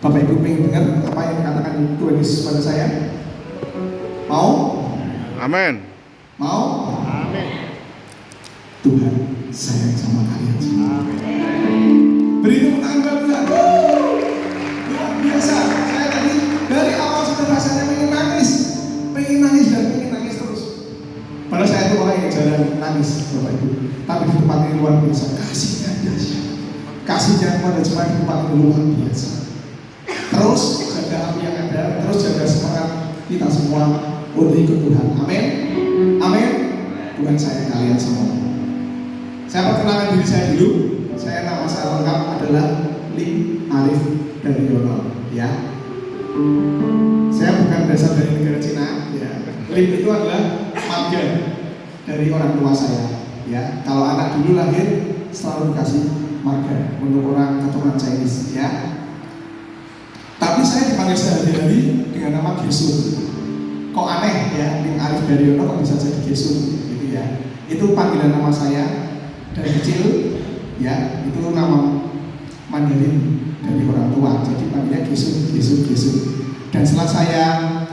Bapak Ibu pengen dengar apa yang dikatakan Tuhan Yesus pada saya? Mau? Amin. Mau? Amin. Tuhan sayang sama kalian semua. Beri tepuk tangan buat Tuhan. Luar biasa. Saya tadi dari awal sudah rasanya pengen nangis dan pengen nangis terus. Padahal saya itu orang yang jarang nangis, Bapak Ibu. Tapi di tempat ini luar biasa. Kasihnya dahsyat. Kasihnya kepada jemaat di tempat ini luar biasa. Terus jaga api yang ada, terus jaga semangat kita semua untuk ikut Tuhan. Amin. Amin. Tuhan sayang kalian semua. Saya perkenalkan diri saya dulu. Saya nama saya lengkap adalah Lim Arif Daryono. Ya. Saya bukan berasal dari negara Cina. Ya. Lim itu adalah marga dari orang tua saya. Ya. Kalau anak dulu lahir selalu dikasih marga untuk orang keturunan Chinese. Ya. Tapi saya dipanggil sehari-hari dengan nama Gesur. Kok aneh ya, Lim Arif Daryono kok bisa jadi Gesur gitu ya. Itu panggilan nama saya dari kecil ya, itu nama Mandarin dari orang tua. Jadi panggilnya Gesur. Dan setelah saya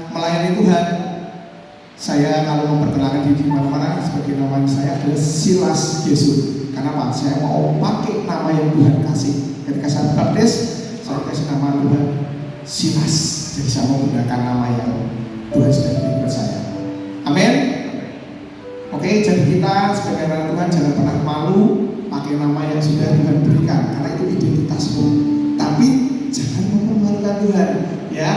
melayani Tuhan, saya kalau memperkenalkan diri di mana-mana sebagai nama saya adalah Silas Gesur. Karena apa? Saya mau pakai nama yang Tuhan kasih. Ketika saya baptis, saya kasih nama Tuhan Silas. Jadi saya mau menggunakan nama yang Tuhan sudah beri kepada saya. Amin. Oke, jadi kita sebagai anak Tuhan jangan pernah malu pakai nama yang sudah Tuhan berikan, karena itu identitasmu. Tapi jangan mempermalukan Tuhan, ya.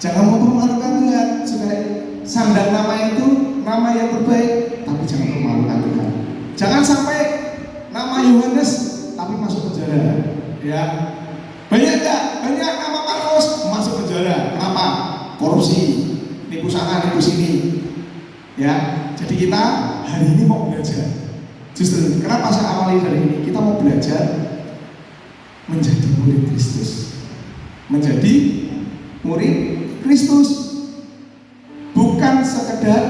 Jangan mempermalukan Tuhan. Sudah sandang nama itu nama yang terbaik, tapi jangan mempermalukan Tuhan. Jangan sampai nama Yohanes tapi masuk penjara, ya. Banyak nama Markus masuk penjara. Kenapa? Korupsi, nipu sana, nipu sini. Ya, jadi kita hari ini mau belajar. Justru kenapa saya awali dari ini? Kita mau belajar menjadi murid Kristus. Menjadi murid Kristus. Bukan sekedar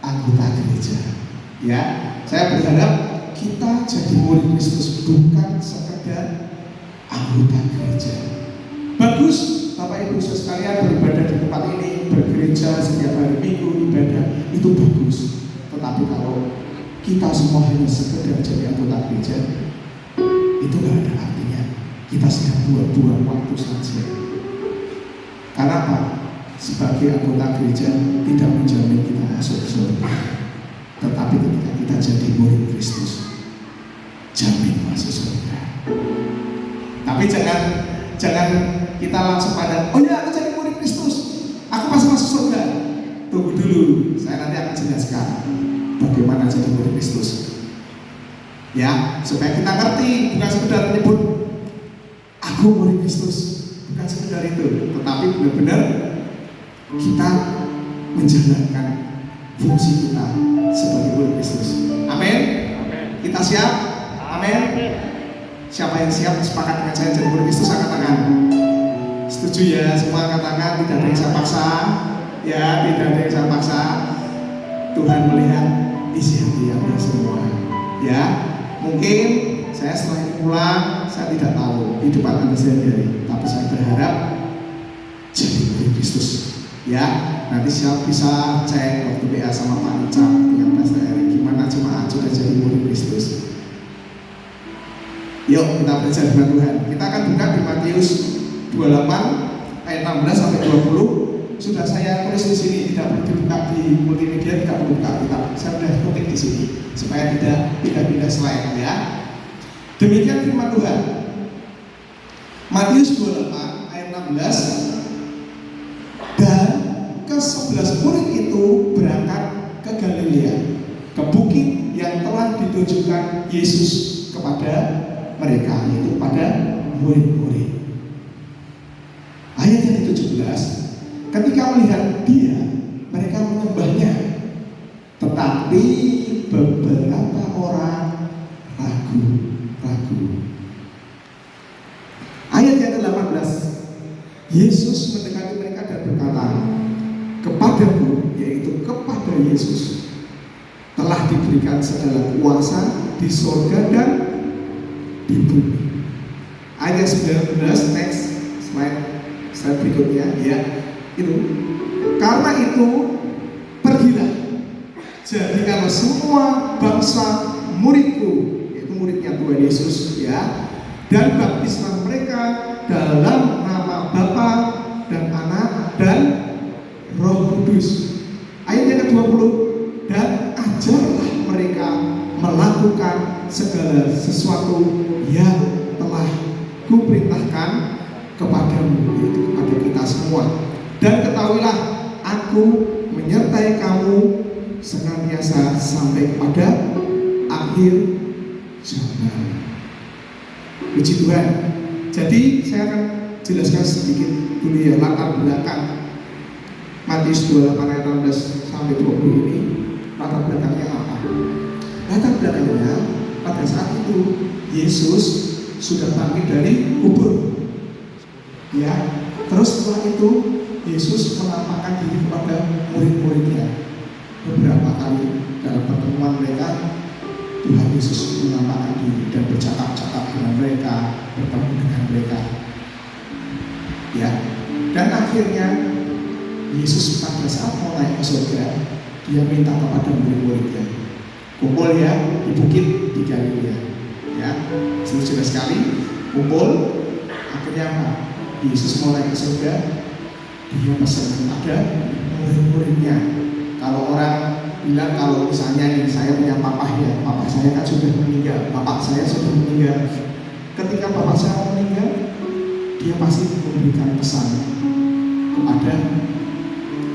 anggota gereja. Ya, saya berharap kita jadi murid Kristus, bukan sekedar anggota gereja. Bagus, Bapak Ibu sekalian beribadah di tempat ini, bergereja setiap hari Minggu, ibadah itu bagus. Tetapi kalau kita semua hanya sekedar jadi anggota gereja, itu gak ada artinya. Kita sedang buang-buang waktu saja. Karena apa? Sebagai anggota gereja tidak menjamin kita masuk surga. Tetapi ketika kita jadi murid Kristus, jamin masuk surga. Tapi jangan kita langsung pada, oh ya aku jadi murid Kristus, aku pasti masuk surga. Tunggu dulu, saya nanti akan jelaskan bagaimana jadi murid Kristus. Ya, supaya kita ngerti, bukan sekedar menyebut aku murid Kristus, bukan sekedar itu, tetapi benar-benar kita menjalankan fungsi kita sebagai murid Kristus. Amin. Kita siap? Amin. Siapa yang siap sepakat dengan saya jadi murid Kristus angkat tangan. Setuju ya, semua angkat tangan, tidak ada yang saya paksa. Ya, tidak ada yang saya paksa. Tuhan melihat isi hati Anda semua. Ya, mungkin saya setelah ini pulang, saya tidak tahu di depan Anda sendiri, tapi saya berharap jadi murid Kristus. Ya, nanti siapa bisa cek waktu PA sama Pak Icap dengan Pastor Erik, gimana jemaat sudah jadi murid Kristus. Yuk kita belajar dengan Tuhan. Kita akan buka di Matius 28 ayat 16 sampai 20. Sudah saya tulis di sini, tidak perlu dibuka di multimedia, tidak perlu buka kitab. Saya sudah ketik di sini supaya tidak pindah slide ya. Demikian firman Tuhan. Matius 28 ayat 16. Dan ke-11 murid itu berangkat ke Galilea, ke bukit yang telah ditunjukkan Yesus kepada mereka, yaitu pada murid-murid. Ayat yang ke-17, ketika melihat dia, mereka menyembahnya, tetapi beberapa orang ragu. Ayat yang ke-18, Yesus mendekati mereka dan berkata, kepadamu, yaitu kepada Yesus, telah diberikan segala kuasa di surga dan di bumi. Ayat 19, next slide. Slide berikutnya, ya. Itu. Karena itu, pergilah. Jadikanlah semua bangsa muridku, yaitu muridnya Tuhan Yesus, ya. Dan baptislah mereka dalam nama Bapa dan Anak dan Roh Kudus. Ayat yang ke-20, dan ajarlah mereka melakukan segala sesuatu yang telah kuperintahkan kepadamu, yaitu kepada kita semua. Dan ketahuilah, aku menyertai kamu senantiasa sampai kepada akhir zaman. Puji Tuhan. Jadi saya akan jelaskan sedikit dulu ya latar belakang Matius 28 ayat 16 sampai 20 ini. Latar belakangnya apa? Latar belakangnya pada saat itu Yesus sudah bangkit dari kubur. Ya, terus setelah itu Yesus menampakkan diri kepada murid-muridnya. Beberapa kali dalam pertemuan mereka Tuhan Yesus menampakkan diri dan bercakap-cakap dengan mereka, bertemu dengan mereka. Ya, dan akhirnya Yesus pada saat mau naik ke surga, dia minta kepada murid-muridnya, kumpul ya di bukit di Galilea. Ya, sudah sekali kumpul. Akhirnya apa? Yesus mau naik ke surga, dia pesan kepada murid-muridnya. Kalau orang bilang kalau misalnya ini saya punya papa ya, papa saya kan sudah meninggal, bapak saya sudah meninggal. Ketika bapak saya meninggal, dia pasti memberikan pesan kepada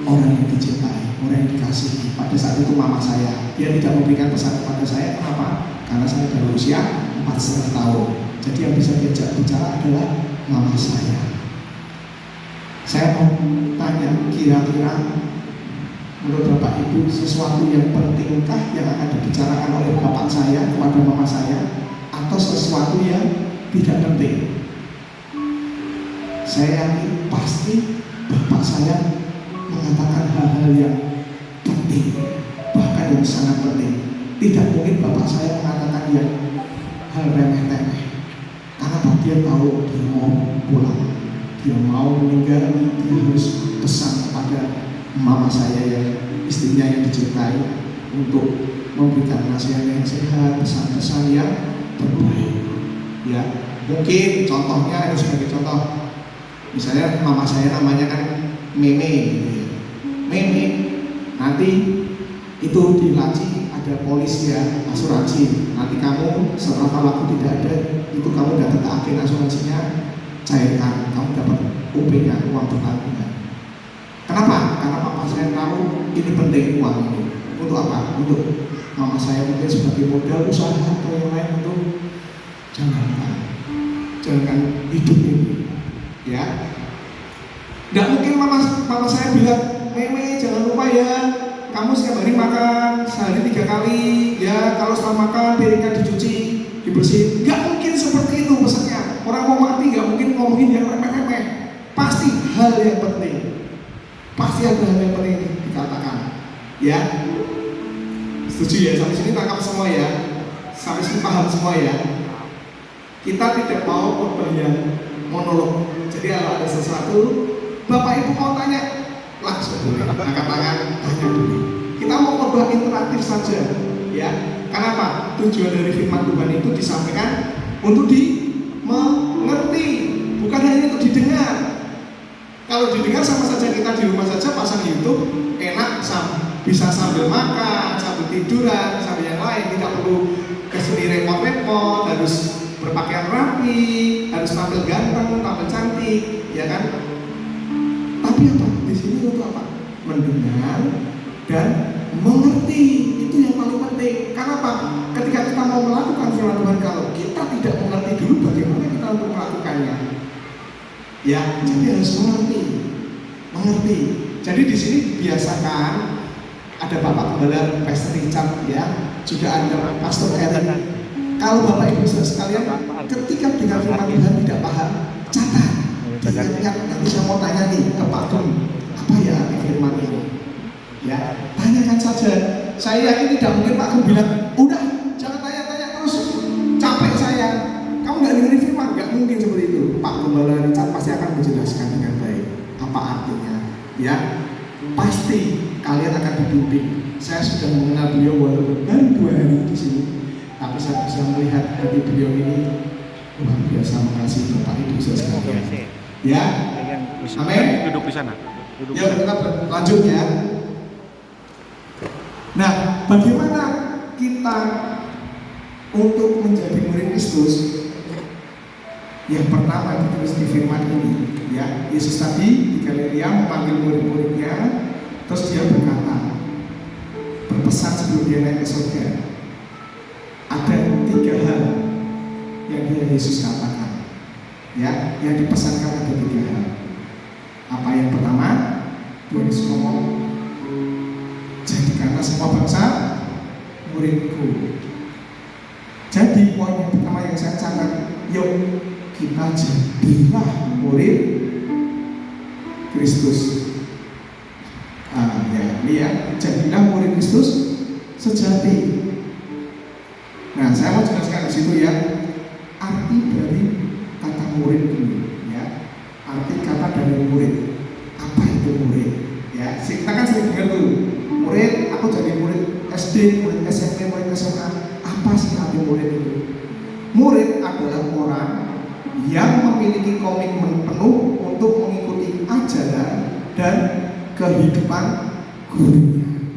orang yang dicintai, orang yang dikasihi. Pada saat itu mama saya, dia tidak memberikan pesan kepada saya. Kenapa? Karena saya baru usia 4,5 tahun. Jadi yang bisa diajak bicara adalah mama saya. Saya mau tanya, kira-kira menurut Bapak Ibu sesuatu yang pentingkah yang akan dibicarakan oleh bapak saya kepada mama saya, atau sesuatu yang tidak penting? Saya yakin pasti bapak saya mengatakan hal-hal yang penting, bahkan yang sangat penting. Tidak mungkin bapak saya mengatakan yang hal remeh-temeh, karena dia tahu dia mau pulang, dia mau meninggal, dia harus pesan kepada mama saya yang istrinya yang dicintai untuk memberikan nasihat yang sehat, pesan-pesan yang terbaik. Ya, mungkin contohnya ini sebagai contoh, misalnya mama saya namanya kan Meme, gitu ya. Meme, nanti itu di laci ada polis ya, asuransi. Nanti kamu setelah waktu tidak ada, itu kamu datang ke agen asuransinya, cairkan, kamu dapat UP-nya, uang pertanggungan. Kenapa? Karena papa saya tahu ini penting uang ini. Untuk apa? Untuk mama saya mungkin sebagai modal usaha atau yang lain, untuk jangan hidup ini. Ya, nggak mungkin mama saya bilang, Meme jangan lupa ya, kamu setiap hari makan sehari 3 kali. Ya, kalau setelah makan piringnya dicuci, dibersihin. Nggak mungkin seperti itu pesannya. Orang mau mati nggak mungkin ngomongin yang remeh-remeh. Pasti hal yang penting. Pasti ada hal yang penting dikatakan. Ya, setuju ya? Sampai sini tangkap semua ya? Sampai sini paham semua ya? Kita tidak mau khotbah yang monolog. Jadi kalau ada sesuatu, Bapak Ibu mau tanya, langsung boleh, angkat tangan, tanya dulu. Kita mau khotbah interaktif saja, ya. Kenapa? Tujuan dari firman Tuhan itu disampaikan untuk dimengerti, bukan hanya untuk didengar. Kalau didengar sama saja kita di rumah saja pasang YouTube, enak, bisa sambil makan, sambil tiduran, sambil yang lain. Tidak perlu kesini repot-repot, harus berpakaian rapi, harus tampil ganteng, tampil cantik, ya kan? Tapi apa? Di sini untuk apa? Mendengar dan mengerti, itu yang paling penting. Karena apa? Ketika kita mau melakukan firman Tuhan, kalau kita tidak mengerti dulu, bagaimana kita untuk melakukannya? Ya, jadi harus mengerti. Jadi di sini dibiasakan ada Bapak Gembala Pastor Richard, ya, juga ada Pastor Ellen. Kalau Bapak Ibu sekalian, ketika dengar firman Tuhan tidak paham, catat. Ingat, nanti saya mau tanya nih ke Pak Tum, apa ya arti firman ini? Ya, tanyakan saja. Saya yakin tidak mungkin Pak Tum bilang, udah jangan tanya-tanya terus, capek saya. Kamu nggak dengerin firman, nggak mungkin seperti itu. Pak Gembala Richard pasti akan menjelaskan dengan baik. ya, pasti kalian akan dibimbing. Saya sudah mengenal beliau walaupun baru 2 hari di sini, tapi saya bisa melihat hati beliau ini luar biasa. Makasih Bapak Ibu sekalian. Ya, amin. Duduk di sana. Duduk. Ya, kita lanjut ya. Nah, bagaimana kita untuk menjadi murid Kristus? Yang pertama ditulis di firman ini, ya, Yesus tadi di Galilea memanggil murid-muridnya, terus dia berkata, berpesan sebelum dia naik ke surga. Ada 3 hal yang Yesus katakan, ya, yang dipesankan ada 3 hal. Apa yang pertama? Tuhan Yesus ngomong, jadikanlah semua bangsa muridku. Jadi poin yang pertama yang saya catat, yuk kita jadilah murid Kristus. Ya, ini ya, jadilah murid Kristus sejati. Nah, saya mau jelaskan di situ ya, arti dari kata murid ini, ya, arti kata dari murid. Apa itu murid? Ya, kita kan sering dengar tuh, murid, aku jadi murid SD, murid SMP, murid SMA. Apa sih arti murid itu? Murid adalah orang yang memiliki komitmen penuh untuk mengikuti ajaran dan kehidupan gurunya.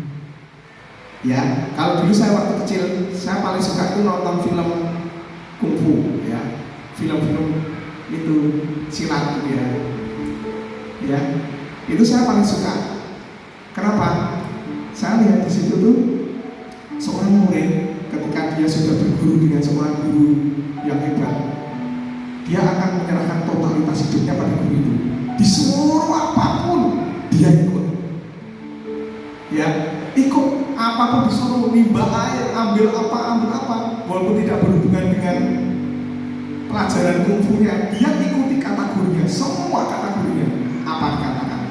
Ya, kalau dulu saya waktu kecil, saya paling suka itu nonton film kungfu, ya, film-film itu silat gitu ya. Ya, itu saya paling suka. Kenapa? Saya lihat di situ tuh seorang murid ketika dia sudah berguru dengan seorang guru yang hebat, dia akan menyerahkan totalitas hidupnya pada guru itu. Disuruh apapun dia ikut. Ya, ikut apapun disuruh, nimba air, ambil apa, walaupun tidak berhubungan dengan pelajaran kungfunya, dia ikuti kata gurunya, semua kata gurunya. Apa dikatakan?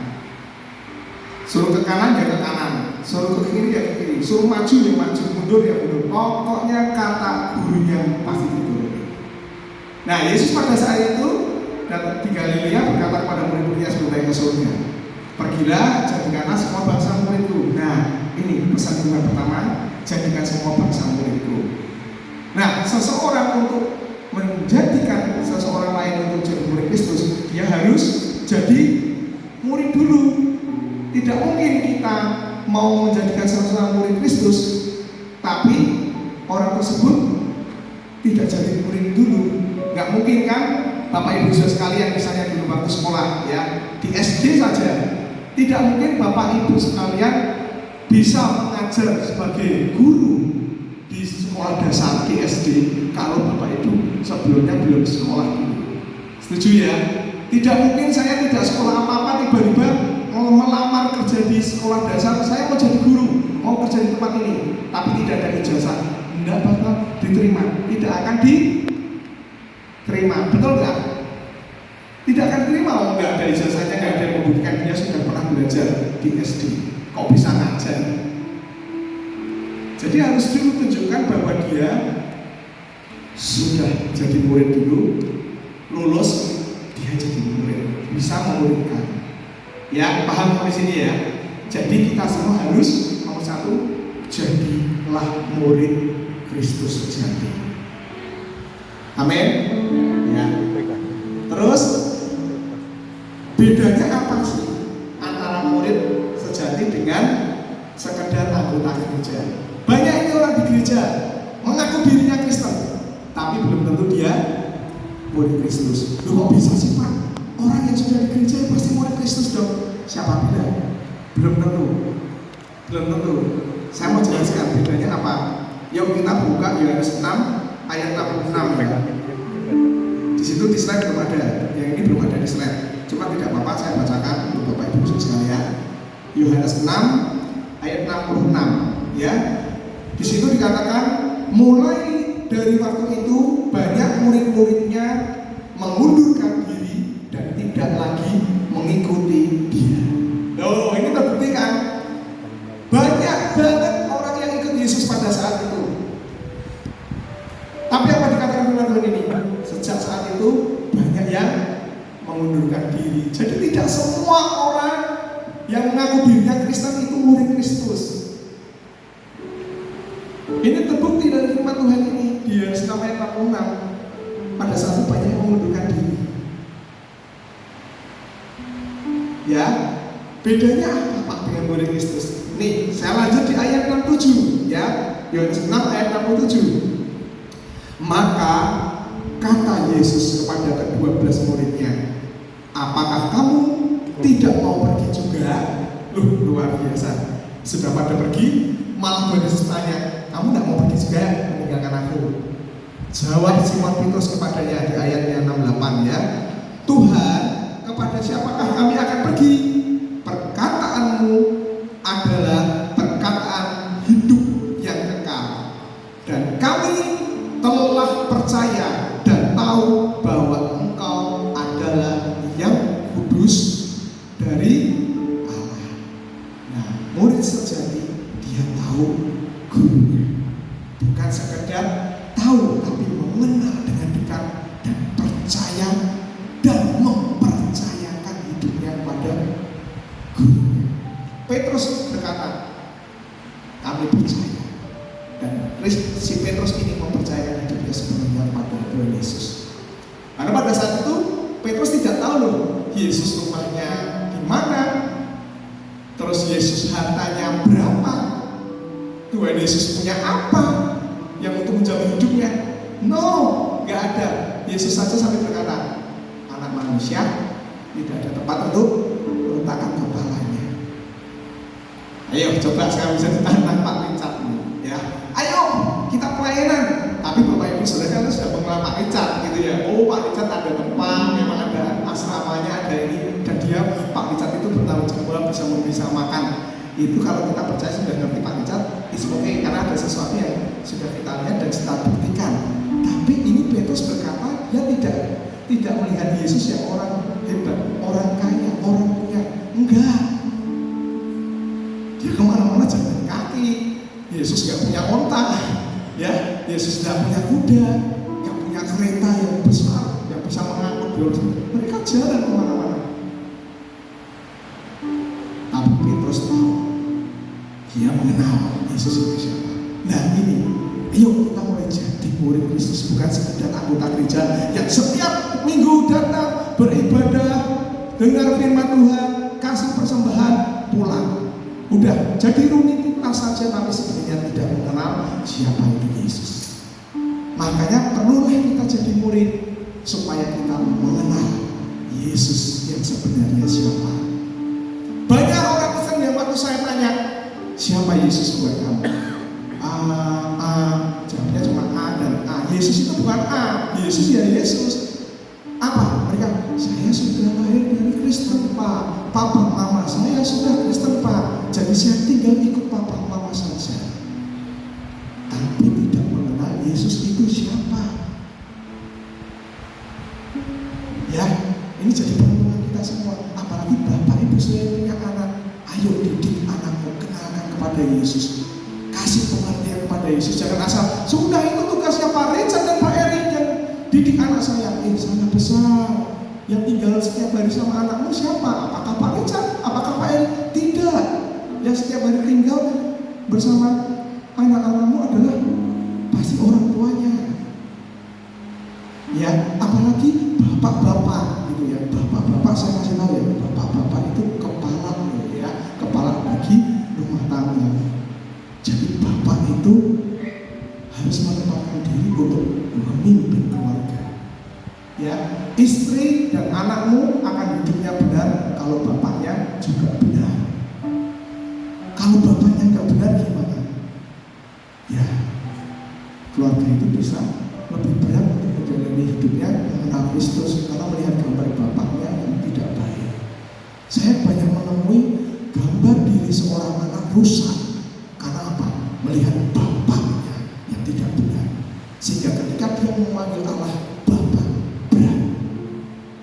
Suruh ke kanan ya ke kanan, suruh ke kiri ya ke kiri, suruh maju ya maju, mundur ya mundur. Pokoknya kata gurunya pasti dituruti. Nah, Yesus pada saat itu datang di Galilea berkata kepada murid-muridnya sebelum naik ke surga, pergilah, jadikanlah semua bangsa muridku. Nah, ini pesan Tuhan pertama, jadikan semua bangsa muridku. Nah, seseorang untuk menjadikan seseorang lain untuk jadi murid Kristus, dia harus jadi murid dulu. Tidak mungkin kita mau menjadikan seseorang murid Kristus, tapi orang tersebut tidak jadi murid dulu. Nggak mungkin kan, Bapak Ibu saudara sekalian, misalnya dulu waktu sekolah, ya, di SD saja, tidak mungkin Bapak Ibu sekalian bisa mengajar sebagai guru di sekolah dasar di SD kalau Bapak Ibu sebelumnya belum sekolah dulu. Setuju ya? Tidak mungkin saya tidak sekolah apa-apa tiba-tiba mau melamar kerja di sekolah dasar, saya mau jadi guru, mau kerja di tempat ini, tapi tidak ada ijazah, tidak bakal diterima, tidak akan diterima, betul nggak? Tidak akan diterima, nggak ada ijazahnya, nggak ada yang membuktikan dia sudah pernah belajar di SD, kok bisa ngajar? Jadi harus dulu tunjukkan bahwa dia sudah jadi murid dulu, lulus, dia jadi murid, bisa memuridkan. Ya, paham sampai sini ya. Jadi kita semua harus nomor 1, jadilah murid Kristus sejati. Amin. Ya. Terus bedanya apa sih antara murid sejati dengan sekedar anggota gereja? Banyak ini orang di gereja mengaku dirinya Kristen, tapi belum tentu dia murid Kristus. Loh, kok bisa sih Pak? Orang yang sudah di gereja pasti murid Kristus dong. Siapa bilang? Belum tentu. Belum tentu. Saya mau jelaskan bedanya apa. Yuk kita buka Yohanes 6 ayat 66 ya. Di situ di slide belum ada. Yang ini belum ada di slide. Cuma tidak apa-apa saya bacakan untuk Bapak Ibu sekalian. Yohanes 6 ayat 66 ya. Di situ dikatakan, mulai dari waktu itu banyak murid-muridnya mengundurkan diri dan tidak lagi mengikuti dia. Oh, ini terbukti kan? Banyak banget orang yang ikut Yesus pada saat itu. Tapi apa dikatakan Tuhan ini? Sejak saat itu banyak yang mengundurkan diri. Jadi tidak semua orang yang mengaku dirinya Kristen itu murid Kristus. Ini terbukti dari firman Tuhan ini di Yohanes 6 ayat 46. Pada saat itu banyak yang mengundurkan diri. Ya, bedanya apa Pak dengan murid Kristus? Nih, saya lanjut di ayat 67 ya. Yohanes 6 ayat 67. Maka kata Yesus kepada ke-12 muridnya, apakah kamu tidak mau pergi juga? Luar biasa. Sudah pada pergi, malah Tuhan Yesus tanya, kamu tidak mau pergi juga meninggalkan aku? Jawab Simon Petrus kepadanya di ayatnya 68 ya, Tuhan, kepada siapakah kami akan pergi? Perkataanmu adalah perkataan hidup yang kekal, dan kami telah percaya dan tahu bahwa Engkau adalah yang kudus dari Allah. Nah, murid sejati dia tahu gurunya, bukan sekedar tahu tapi mengenal dengan dekat dan percaya dan mempercayakan hidupnya kepada gurunya. Petrus berkata, kami percaya. Dan si Petrus ini mempercayakan hidupnya sepenuhnya kepada Tuhan Yesus. Karena pada saat itu Petrus tidak tahu loh Yesus rumahnya di mana, terus Yesus hartanya berapa, Tuhan Yesus punya apa yang untuk menjamin hidupnya. No, nggak ada. Yesus saja sampai berkata, anak manusia tidak ada tempat untuk meletakkan kepalanya. Ayo coba sekarang bisa ditantang Pak Richard nih, ya. Ayo kita pelayanan. Tapi Bapak Ibu Saudara kan sudah mengenal Pak Richard gitu ya. Oh, Pak Richard ada tempat, memang ada asramanya, ada ini, dan dia Pak Richard itu bertanggung jawab bisa makan. Itu kalau kita percaya sudah ngerti Pak Richard, it's okay, karena ada sesuatu yang sudah kita lihat dan kita buktikan. Tapi ini Petrus berkata, dia tidak melihat Yesus yang orang hebat, orang kaya, orang punya. Enggak. Dia kemana-mana jalan kaki. Yesus gak punya onta, ya. Yesus gak punya kuda, gak punya kereta yang besar yang bisa mengangkut beliau. Mereka jalan kemana-mana. Tapi Petrus tahu, dia mengenal Yesus itu siapa. Nah ini, ayo kita mulai jadi murid Kristus, bukan sekedar anggota gereja yang setiap minggu datang beribadah, dengar firman Tuhan, kasih persembahan, pulang. Udah jadi rutinitas saja, tapi sebenarnya tidak mengenal siapa itu Yesus. Makanya perlulah kita jadi murid supaya kita mengenal Yesus yang sebenarnya siapa. Banyak orang Kristen yang waktu saya tanya, siapa Yesus buat kamu? Jawabnya cuma A dan A. Yesus itu bukan A, Yesus ya Yesus. Apa? Mereka, saya sudah lahir dari Kristen Pak. Papa mama saya sudah Kristen Pak. Jadi saya tinggal ikut papa mama saja. Tapi tidak mengenal Yesus itu siapa. Ya, ini jadi perlindungan kita semua. Apalagi bapak ibu saya punya anak. Ayo didik anakmu, kenalkan kepada Yesus. Kasih pengertian kepada Yesus. Jangan asal, sudah itu tugasnya Pak Richard dan Pak Erik yang didik anak saya. Sana besar. Yang tinggal setiap hari sama anakmu siapa? Apakah Pak Richard? Apakah Pak Erik? Tidak. Yang setiap hari tinggal bersama anak-anakmu adalah pasti orang tuanya. Ya, apalagi bapak-bapak gitu ya. Bapak-bapak saya kasih tahu ya, bapak-bapak itu kepala ya, kepala bagi rumah tangga. Jadi bapak itu harus menempatkan diri untuk memimpin keluarga. Ya, istri dan anakmu akan hidupnya benar kalau bapaknya juga benar. Kalau bapaknya nggak benar gimana? Ya, keluarga itu bisa lebih berat untuk menjalani hidupnya mengenal Kristus karena melihat gambar bapaknya yang tidak baik. Saya banyak menemui gambar diri seorang anak rusak karena apa? Melihat bapaknya yang tidak benar. Sehingga ketika dia memanggil Allah Bapa, berat.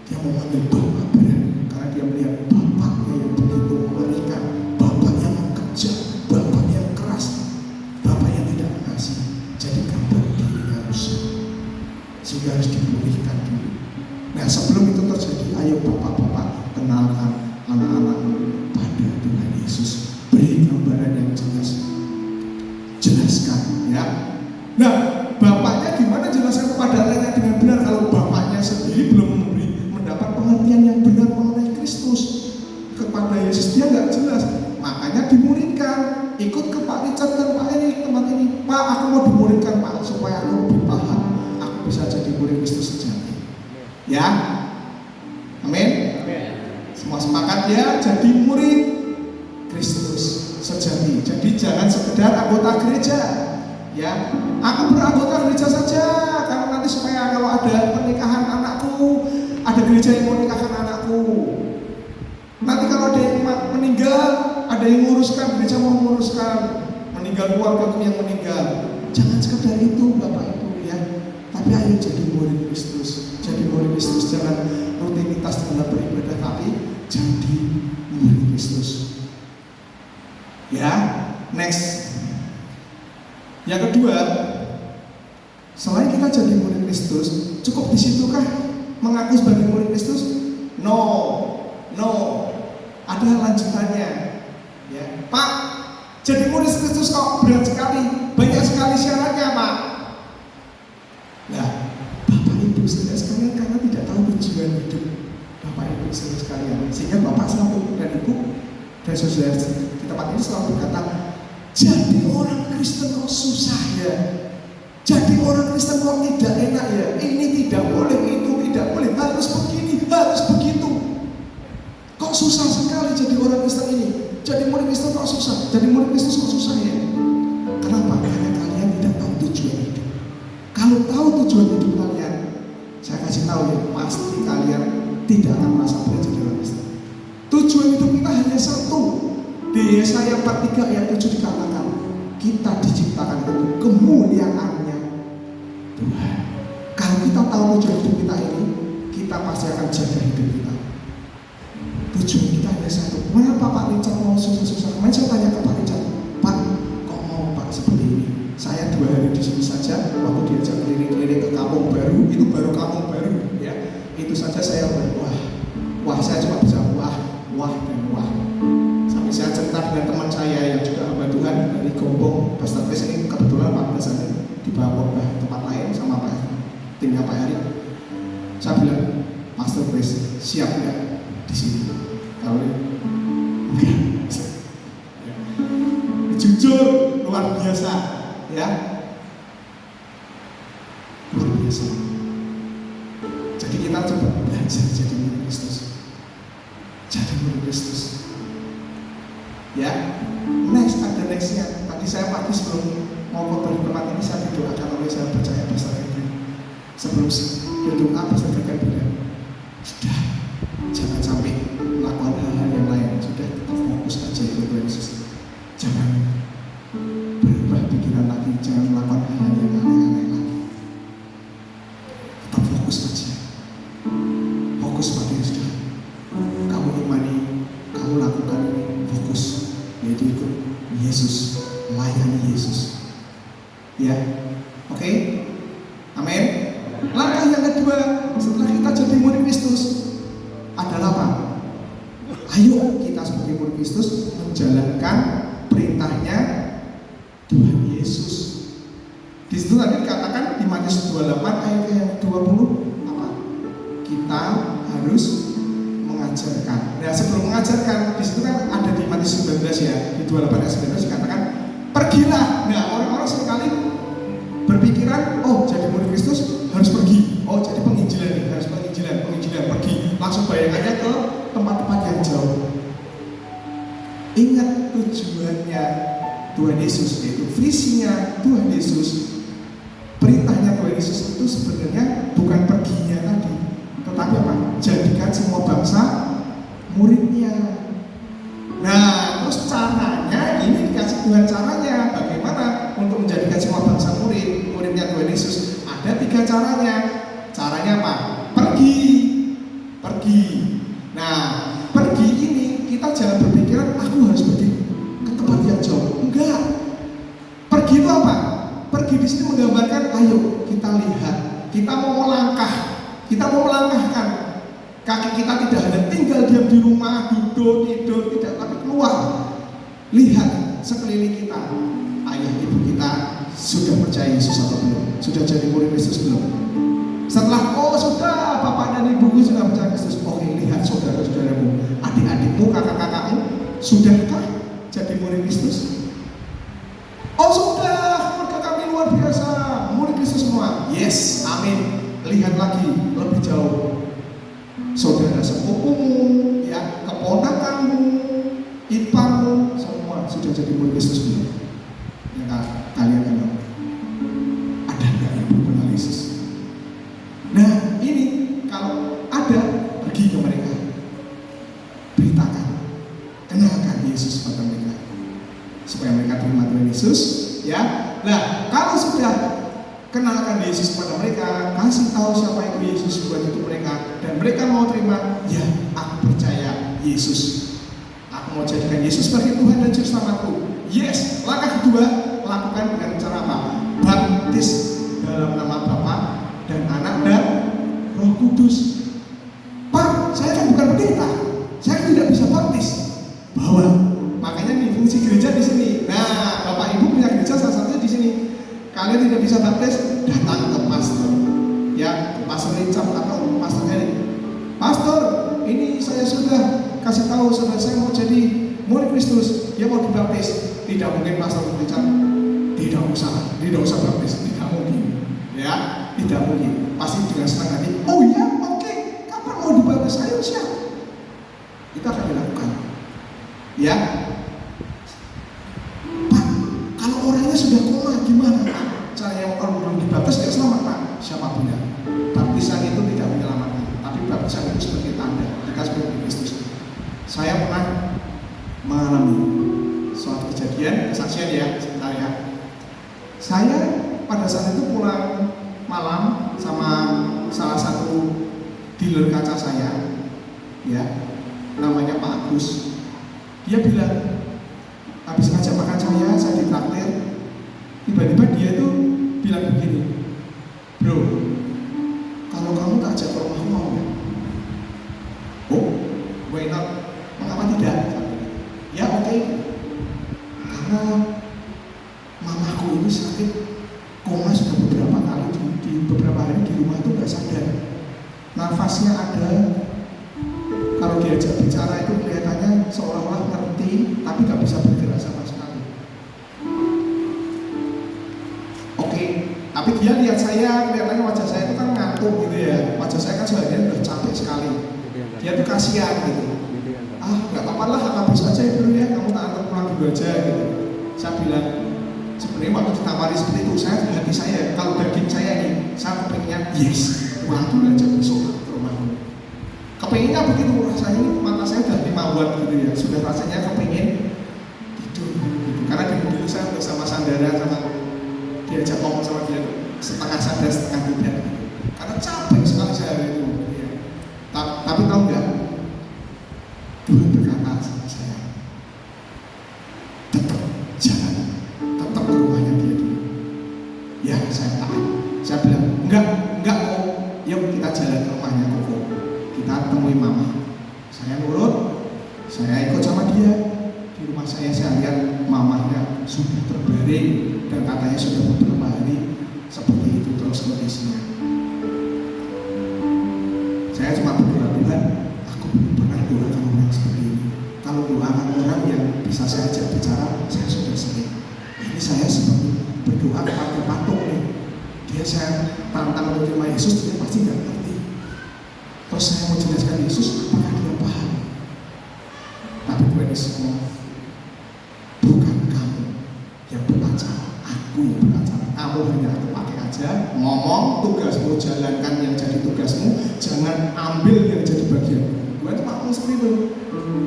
Dia memanggil Bapa berat karena dia melihat bapaknya yang begitu mengerikan, bapak yang kejam, bapak yang keras, bapak yang tidak mengasihi. Jadi gambar dirinya rusak. Sehingga harus dipulihkan dulu. Nah, sebelum itu terjadi, ayo bapak-bapak kenalkan anak-anakmu pada Kristus. Kepada Yesus dia nggak jelas, makanya dimuridkan. Ikut ke Pak Richard dan Pak Erik tempat ini. Pak, aku mau dimuridkan Pak, supaya aku lebih paham, aku bisa jadi murid Kristus sejati. Ya, amin. Semua sepakat ya, jadi murid Kristus sejati. Jadi jangan sekedar anggota gereja. Ya, aku beranggota gereja saja karena nanti supaya kalau ada pernikahan anakku, ada gereja yang mau nikahkan anakku. Nanti kalau ada yang meninggal, ada yang menguruskan, gereja mau menguruskan. Meninggal keluarga yang meninggal. Jangan sekedar itu Bapak Ibu ya. Tapi ayo jadi murid Kristus. Jadi murid Kristus, jangan rutinitas dalam beribadah, tapi jadi murid Kristus. Ya, next. Yang kedua, selain kita jadi murid Kristus, cukup di situ kah mengaku sebagai murid Kristus? No. Ada lanjutannya. Ya, Pak, jadi murid Kristus kok berat sekali, banyak sekali syaratnya, Pak. Nah, Bapak Ibu saudara sekalian, karena tidak tahu tujuan hidup Bapak Ibu saudara sekalian, sehingga Bapak selalu dan Ibu dan saudara di tempat ini selalu berkata, jadi orang Kristen kok susah ya, jadi orang Kristen kok tidak enak ya, ini tidak boleh, itu tidak boleh, harus begini, harus begitu. Kok susah sekali jadi orang Kristen ini, jadi murid Kristen kok susah, jadi murid Kristus kok susah ya. Kenapa? Karena kalian tidak tahu tujuan hidup. Kalau tahu tujuan hidup kalian, saya kasih tahu ya, pasti kalian tidak akan merasa berat jadi orang Kristen. Tujuan hidup kita hanya satu. Di Yesaya 43 ayat 7 dikatakan, kita diciptakan untuk kemuliaannya Tuhan. Kalau kita tahu tujuan hidup kita ini, kita pasti akan jaga hidup kita. Tujuan kita hanya satu. Kenapa Pak Richard mau susah-susah? Kemarin saya tanya ke Pak Richard, Pak, kok mau Pak seperti ini? Saya 2 hari di sini saja, waktu diajak keliling-keliling ke kampung baru, itu baru kampung baru, ya. Itu saja saya wah, saya cuma bisa wah, dan wah. Sampai saya cerita dengan teman saya yang juga hamba Tuhan dari Gombong, Pastor Chris ini kebetulan Pak Basani dibawa ke tempat lain sama Pak timnya Pak Erik. Saya bilang, Pastor Chris siap nggak di sini? Kalau enggak, jujur luar biasa, ya, luar biasa. Jadi kita coba belajar jadi murid Kristus, jadi murid Kristus. Ya, ada nextnya. Tadi saya pagi sebelum mau khotbah di tempat ini saya didoakan oleh saya percaya Pastor Gagan. Sebelum berdoa Pastor Gagan bilang, sudah, jangan sampai melakukan hal-hal yang lain. Sudah, tetap fokus aja ikut Yesus. Jangan berubah pikiran lagi, jangan melakukan hal-hal yang aneh-aneh lagi. Tetap fokus aja. Fokus pada Yesus. Kamu imani, kamu lakukan ini, fokus. Yaitu ikut Yesus, layani Yesus. Ya, oke? Amin. Langkah yang kedua setelah kita jadi murid Kristus adalah apa? Ayo kita sebagai murid Kristus menjalankan perintahnya Tuhan Yesus. Di situ tadi dikatakan di Matius 28 ayat yang 20 apa? Kita harus mengajarkan. Nah, sebelum mengajarkan, di situ kan ada di Matius 19 ya, di 28 ayat 19 dikatakan, pergilah. Nah, orang-orang sekali berpikiran, oh jadi murid Kristus harus pergi. Oh jadi penginjilan nih, harus penginjilan, pergi. Langsung bayangannya ke tempat-tempat yang jauh. Ingat tujuannya Tuhan Yesus, yaitu visinya Tuhan Yesus. Perintahnya Tuhan Yesus itu sebenarnya bukan perginya tadi, tetapi apa? Jadikan semua bangsa muridnya. Nah, terus caranya ini dikasih Tuhan caranya bagaimana untuk menjadikan semua bangsa muridnya Tuhan Yesus. Ada 3 caranya. Caranya apa? Pergi. Nah, pergi ini kita jangan berpikiran aku harus pergi ke tempat yang jauh. Enggak. Pergi itu apa? Pergi di sini menggambarkan, ayo kita lihat, kita mau melangkah, kita mau melangkahkan. Kaki kita tidak hanya tinggal diam di rumah, duduk, tidur, tidak, tapi keluar. Lihat sekeliling kita. Ayah ibu kita sudah percaya Yesus atau belum? Sudah jadi murid Kristus belum? Setelah, oh sudah, bapak dan ibuku sudah percaya Kristus. Oke, lihat saudara-saudaramu. Sudahkah jadi murid Kristus? Oh sudah, keluarga kami luar biasa, murid Kristus semua. Yes, amin. Lihat lagi lebih jauh. Saudara sepupumu, ya, keponakanmu, iparmu, semua sudah jadi murid Kristus belum? Ya kan, kalian kenal. Ada nggak yang belum kenal Yesus? Nah ini kalau ada, pergi ke mereka, beritakan, kenalkan Yesus pada mereka, supaya mereka terima Tuhan Yesus. Ya, nah kalau sudah kenalkan Yesus pada mereka, kasih tahu siapa itu Yesus buat hidup mereka, dan mereka mau terima, ya aku percaya Yesus, aku mau jadikan Yesus sebagai Tuhan dan Juru Selamatku. Yes, langkah kedua, lakukan dengan cara apa? Baptis dalam nama Bapa dan Anak dan Roh Kudus. Pak, saya kan bukan pendeta, saya tidak bisa baptis. Bawa, makanya nih fungsi gereja di sini. Nah, Bapak Ibu punya gereja salah satunya di sini. Kalian tidak bisa baptis, datang ke pastor, ya, ke pastor Richard atau pastor Erik. Pastor, ini saya sudah kasih tahu saudara saya mau jadi murid Kristus, dia mau dibaptis. Tidak mungkin pastor Richard, tidak usah baptis, tidak mungkin, ya, tidak mungkin. Pasti dengan senang hati. Oh ya, oke, kapan mau dibaptis? Ayo siap. Itu akan dilakukan, ya. Pak, kalau orangnya sudah koma gimana? Pak, caranya kalau belum dibaptis tidak selamat, Pak. Siapa bilang? Baptisan itu tidak menyelamatkan, tapi baptisan itu sebagai tanda kita sebagai Kristus. Saya pernah mengalami suatu kejadian, kesaksian ya, sebentar ya. Saya pada saat itu pulang malam sama salah satu dealer kaca saya, ya, namanya Pak Agus. Dia bilang, habis ngajak makan saya ditraktir. Tiba-tiba dia tuh bilang begini, bro, kalau kamu tak ajak ke rumahmu mau nggak? Oh, why not? Mengapa tidak? Ya oke. Karena mamaku ini sakit koma sudah beberapa kali di beberapa hari di rumah itu nggak sadar. Nafasnya ada. Kalau diajak bicara itu kelihatannya seolah-olah ngerti, tapi nggak bisa bergerak sama sekali. Oke, tapi dia lihat saya, kelihatannya wajah saya itu kan ngantuk gitu ya. Wajah saya kan seharian udah capek sekali. Dia tuh kasihan gitu. Ah, nggak apa-apa lah, habis aja ya dulu ya, kamu tak antar pulang dulu aja gitu. Saya bilang, sebenarnya waktu ditawari seperti itu, hati saya, kalau daging saya ini, saya kepengennya, yes, pulang dulu aja besok ke rumahmu. Kepengennya begitu, rasanya mata saya udah 5 watt gitu ya, sudah rasanya kepengen tidur gitu. Karena dulu saya udah sama Sandara, sama diajak ngomong sama dia, setengah sadar, setengah tidak gitu. Karena capek sekali saya itu ya. Tapi tahu nggak? Tuhan berkata sama saya, tetap jalan, tetap ke rumahnya dia dulu. Ya, saya tahan. Saya bilang, enggak mau. Yuk kita jalan ke rumahnya Koko. Kita temui mama. Saya nurut, saya ikut sama dia. Di rumah saya lihat mamanya sudah terbaring dan katanya sudah beberapa hari seperti itu terus kondisinya. Saya cuma berdoa, Tuhan, aku belum pernah doakan orang seperti ini. Kalau doakan orang yang bisa saya ajak bicara, saya sudah sering. Ini saya seperti berdoa pakai patung nih. Dia saya tantang untuk terima Yesus, dia pasti nggak ngerti. Terus saya mau jelaskan Yesus, apakah dia paham? Tapi Tuhan Yesus ngomong, bukan kamu yang beracara, aku yang beracara. Kamu hanya aku pakai aja, ngomong, tugasmu jalankan yang jadi tugasmu, jangan ambil yang jadi bagian. Tuhan itu ngomong seperti itu.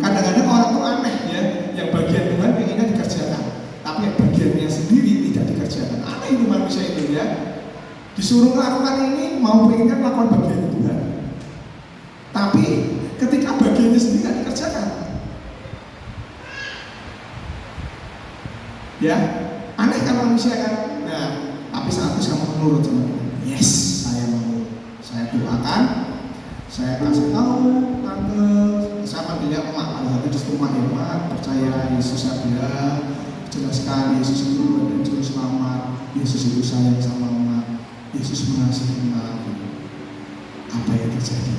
Kadang-kadang orang itu aneh ya, yang bagian Tuhan pengennya dikerjakan, tapi yang bagiannya sendiri tidak dikerjakan. Aneh itu manusia itu ya. Disuruh melakukan ini, mau pengennya melakukan bagian Tuhan, tapi ketika bagiannya sendiri tidak dikerjakan, ya aneh kan manusia kan. Nah, tapi saat itu kamu menurut sama Tuhan. Yes, saya mau. Saya doakan, saya kasih tahu tante, saya panggilnya emak. Pada saat itu rumah ya emak, percaya Yesus ada, jelaskan Yesus itu Tuhan dan Juru Selamat. Yesus itu sayang sama emak, Yesus mengasihi emak. Apa yang terjadi?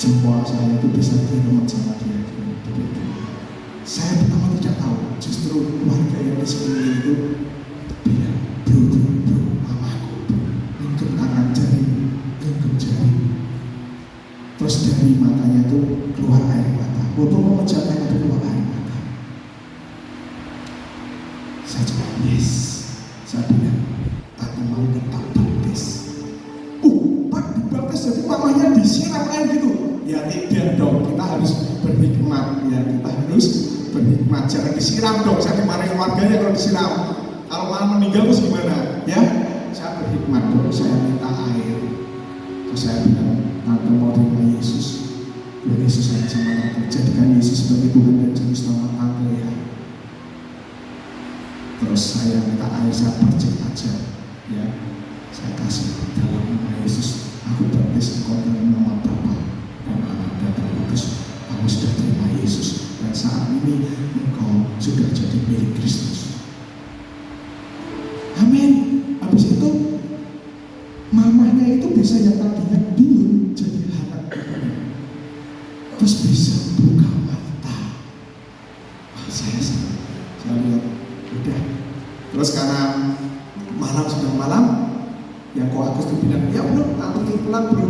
Jempol saya itu bisa diremet sama dia. Saya pertama tidak tahu, justru keluarga yang di sekeliling itu bilang, bro, mamaku, untuk tangan jari, untuk jari. Terus dari matanya itu keluar air mata. Walaupun memejamkan itu keluar air mata. Saya cuma yes. Saya bilang, tante mau minta baptis. Pak dibaptis jadi mamanya disiram air gitu. Ya tidak dong, kita harus berhikmat. Ya kita harus berhikmat. Jangan disiram dong. Saya dimarahin keluarganya kalau disiram. Kalau malah meninggal terus gimana? Ya, saya berhikmat dong. Saya minta air. Terus saya bilang, tante mau terima Yesus. Biar Yesus sayang sama tante. Jadikan Yesus sebagai Tuhan dan Juru Selamat tante ya. Terus saya minta air, saya percik aja. Ya, saya kasih dalam nama Yesus. Aku baptis engkau dalam nama Bapa dan Anak dan Roh Kudus. Kamu sudah terima Yesus dan saat ini engkau sudah jadi milik Kristus. Amin. Habis itu mamanya itu bisa yang tadinya bingung jadi anak. Terus bisa buka mata. Saya lihat udah. Terus karena malam sudah malam, yang kok Agus tuh bilang, ya belum, tante pulang bro,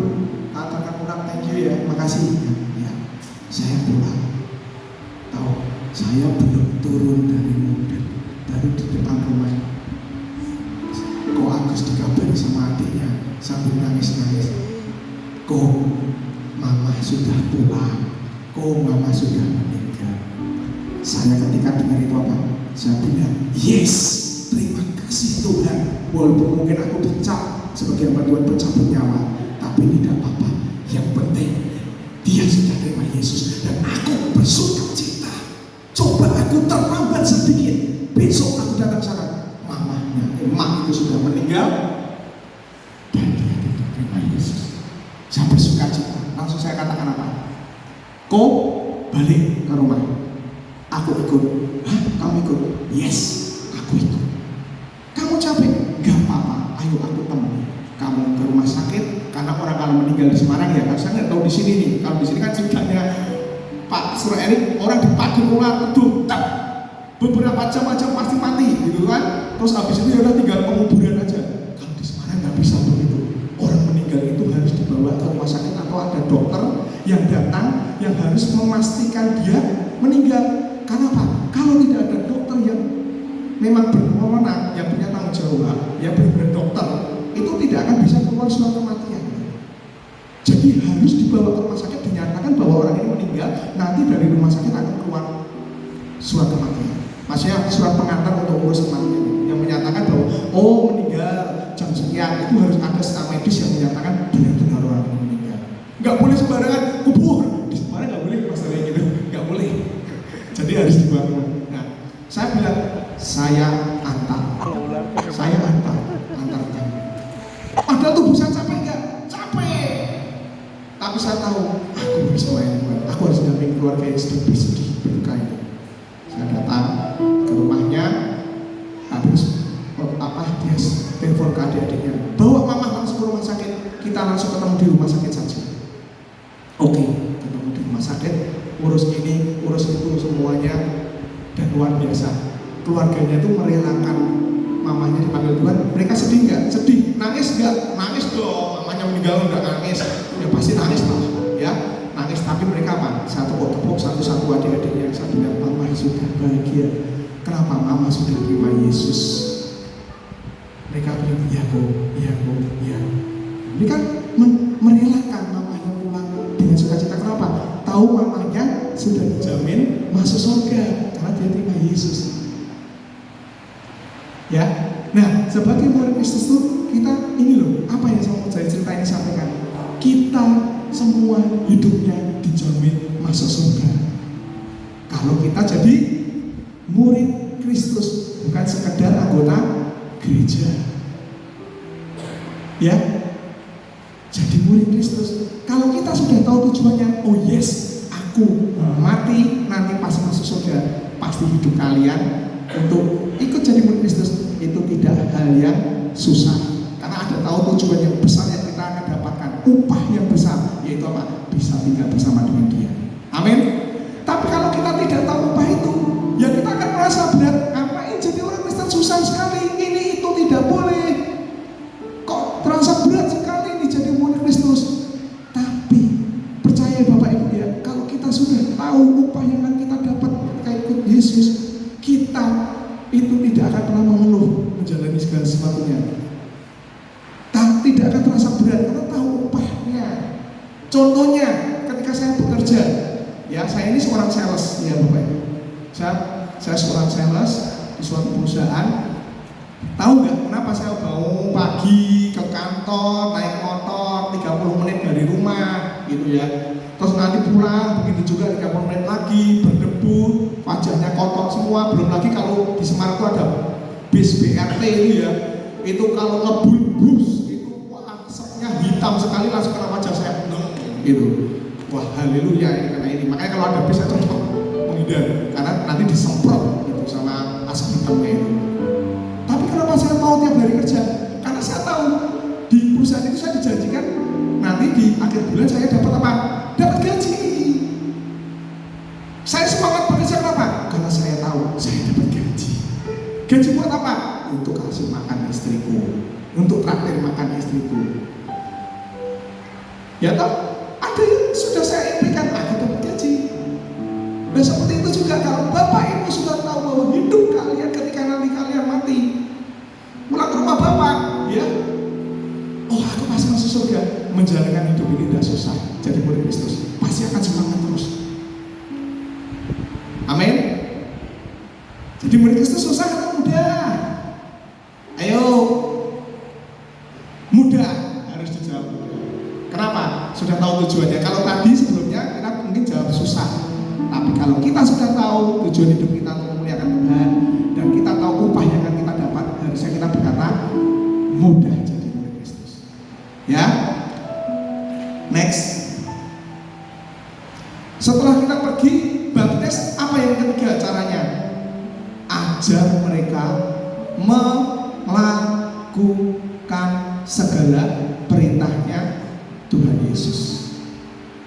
tante akan pulang, thank you ya, makasih. Ya, saya pulang. Tahu, saya belum turun dari mobil, baru di depan rumah. Kok Agus dikabari sama adiknya sambil nangis-nangis. Kok mama sudah pulang, kok mama sudah meninggal. Saya ketika dengar itu apa? Saya bilang, yes, terima kasih Tuhan. Walaupun mungkin aku dicap sebagai hamba Tuhan pencabut nyawa, tapi tidak apa-apa. Yang penting dia sudah terima Yesus dan aku bersuka cita. Coba aku terlambat sedikit, besok aku datang sana, mamanya emak itu sudah meninggal dan dia tidak terima Yesus. Saya bersuka cita. Langsung saya katakan apa? Kau balik ke rumah. Aku ikut. Hah? Kamu ikut? Yes, aku ikut. Kamu capek? Gak apa-apa. Ayo aku temani kamu ke rumah sakit. Karena orang kalau meninggal di Semarang ya kan, saya nggak tahu di sini nih. Kalau di sini kan ceritanya Pak Surya Erik, orang dipakai ular pedung, beberapa jam aja pasti mati, gitu kan. Terus habis itu ya udah tinggal penguburan aja. Kalau di Semarang nggak bisa begitu. Orang meninggal itu harus dibawa ke rumah sakit atau ada dokter yang datang yang harus memastikan dia meninggal. Karena apa? Kalau tidak ada dokter yang memang berwenang, yang punya tanggung jawab, yang benar-benar dokter, itu tidak akan bisa keluar surat kematian. Jadi harus dibawa ke rumah sakit, dinyatakan bahwa orang ini meninggal. Nanti dari rumah sakit akan keluar surat kematian. Maksudnya surat pengantar untuk urus kematian yang menyatakan bahwa oh meninggal jam sekian. Itu harus ada staf medis yang menyatakan benar-benar orang ini meninggal. Nggak boleh sembarangan kubur. Di Semarang nggak boleh masalahnya gitu, nggak boleh. Jadi harus dibangun. Nah, saya bilang saya antar kamu. Padahal tubuh saya capek nggak? Capek. Tapi saya tahu aku harus melayani, aku harus dampingi keluarga yang sedang bersedih berduka ini. Saya datang ke rumahnya, habis dia telepon ke adik-adiknya, bawa mama langsung ke rumah sakit, kita langsung ketemu di rumah sakit saja. Oke, ketemu di rumah sakit, urus ini, urus itu semuanya, dan luar biasa. Keluarganya itu merelakan mamanya dipanggil Tuhan. Mereka sedih nggak? Sedih. Nangis nggak? Nangis dong. Mamanya meninggal nggak nangis? Ya pasti nangis lah, ya nangis. Tapi mereka apa? Satu tepuk satu-satu adik-adiknya. Saya bilang mama sudah bahagia. Kenapa? Mama sudah terima Yesus. Mereka bilang iya kok. Ini kan merelakan mamanya pulang dengan sukacita. Kenapa? Tahu mamanya sudah dijamin masuk surga karena dia terima Yesus. Ya, nah sebagai murid Kristus itu kita ini loh, apa yang saya cerita ini sampaikan. Kita semua hidupnya dijamin masuk surga. Kalau kita jadi murid Kristus, bukan sekedar anggota gereja. Ya, jadi murid Kristus. Kalau kita sudah tahu tujuannya, oh yes, aku mati nanti pas masuk surga, pasti hidup kalian untuk ikut jadi murid Kristus itu tidak hal yang susah, karena ada tahu tujuan yang besar yang kita akan dapatkan, upah yang besar, yaitu apa? Bisa tinggal bersama dengan Dia. Amin. Tapi kalau kita tidak tahu tahu upah itu, ya kita akan merasa berat. Ngapain jadi orang Kristen susah sekali, ini itu tidak boleh. Kok terasa berat sekali ini jadi murid Kristus. Tapi percaya Bapak Ibu ya, kalau kita sudah tahu upah yang akan kita dapat ketika ikut Yesus, kita itu tidak akan pernah mengeluh menjalani segala sesuatunya. Tidak akan terasa berat karena tahu upahnya. Contohnya ketika saya bekerja, ya saya ini seorang sales ya Bapak Ibu. Saya seorang sales di suatu perusahaan. Tahu nggak kenapa saya bangun pagi ke kantor naik motor 30 menit dari rumah gitu ya. Terus nanti pulang begitu juga 30 menit lagi berdebu, wajahnya kotor semua. Belum lagi kalau di Semarang itu ada bis BRT itu ya, itu kalau ngebul bus itu wah asapnya hitam sekali langsung kena wajah saya gitu. Wah haleluya ini karena ini. Makanya kalau ada bis saya cepat menghindar karena nanti disemprot gitu sama asap hitamnya itu. Tapi kenapa saya mau tiap hari kerja? Karena saya tahu di perusahaan itu saya dijanjikan nanti di akhir bulan saya dapat apa? Dapat gaji. Saya semangat bekerja kenapa? Karena saya tahu saya dapat gaji. Gaji buat apa? Untuk kasih makan istriku, untuk traktir makan istriku. Ya toh, ada yang sudah saya impikan aku dapat gaji. Dan seperti itu juga kalau Bapak Ibu sudah tahu bahwa hidup kalian ketika nanti kalian mati, pulang ke rumah Bapak, ya, oh aku pasti masuk surga. Menjalankan hidup ini tidak susah. Jadi murid Kristus pasti akan semangat terus. Amin. Jadi murid Kristus susah atau mudah? Ayo, mudah, harus dijawab mudah. Kenapa? Sudah tahu tujuannya. Kalau tadi sebelumnya kita mungkin jawab susah. Tapi kalau kita sudah tahu tujuan hidup kita untuk memuliakan Tuhan dan kita tahu upah yang akan kita dapat, harusnya kita berkata mudah jadi murid Kristus. Ya. Next. Setelah kita pergi baptis, apa yang ketiga caranya? Ajar mereka melakukan segala perintahnya Tuhan Yesus.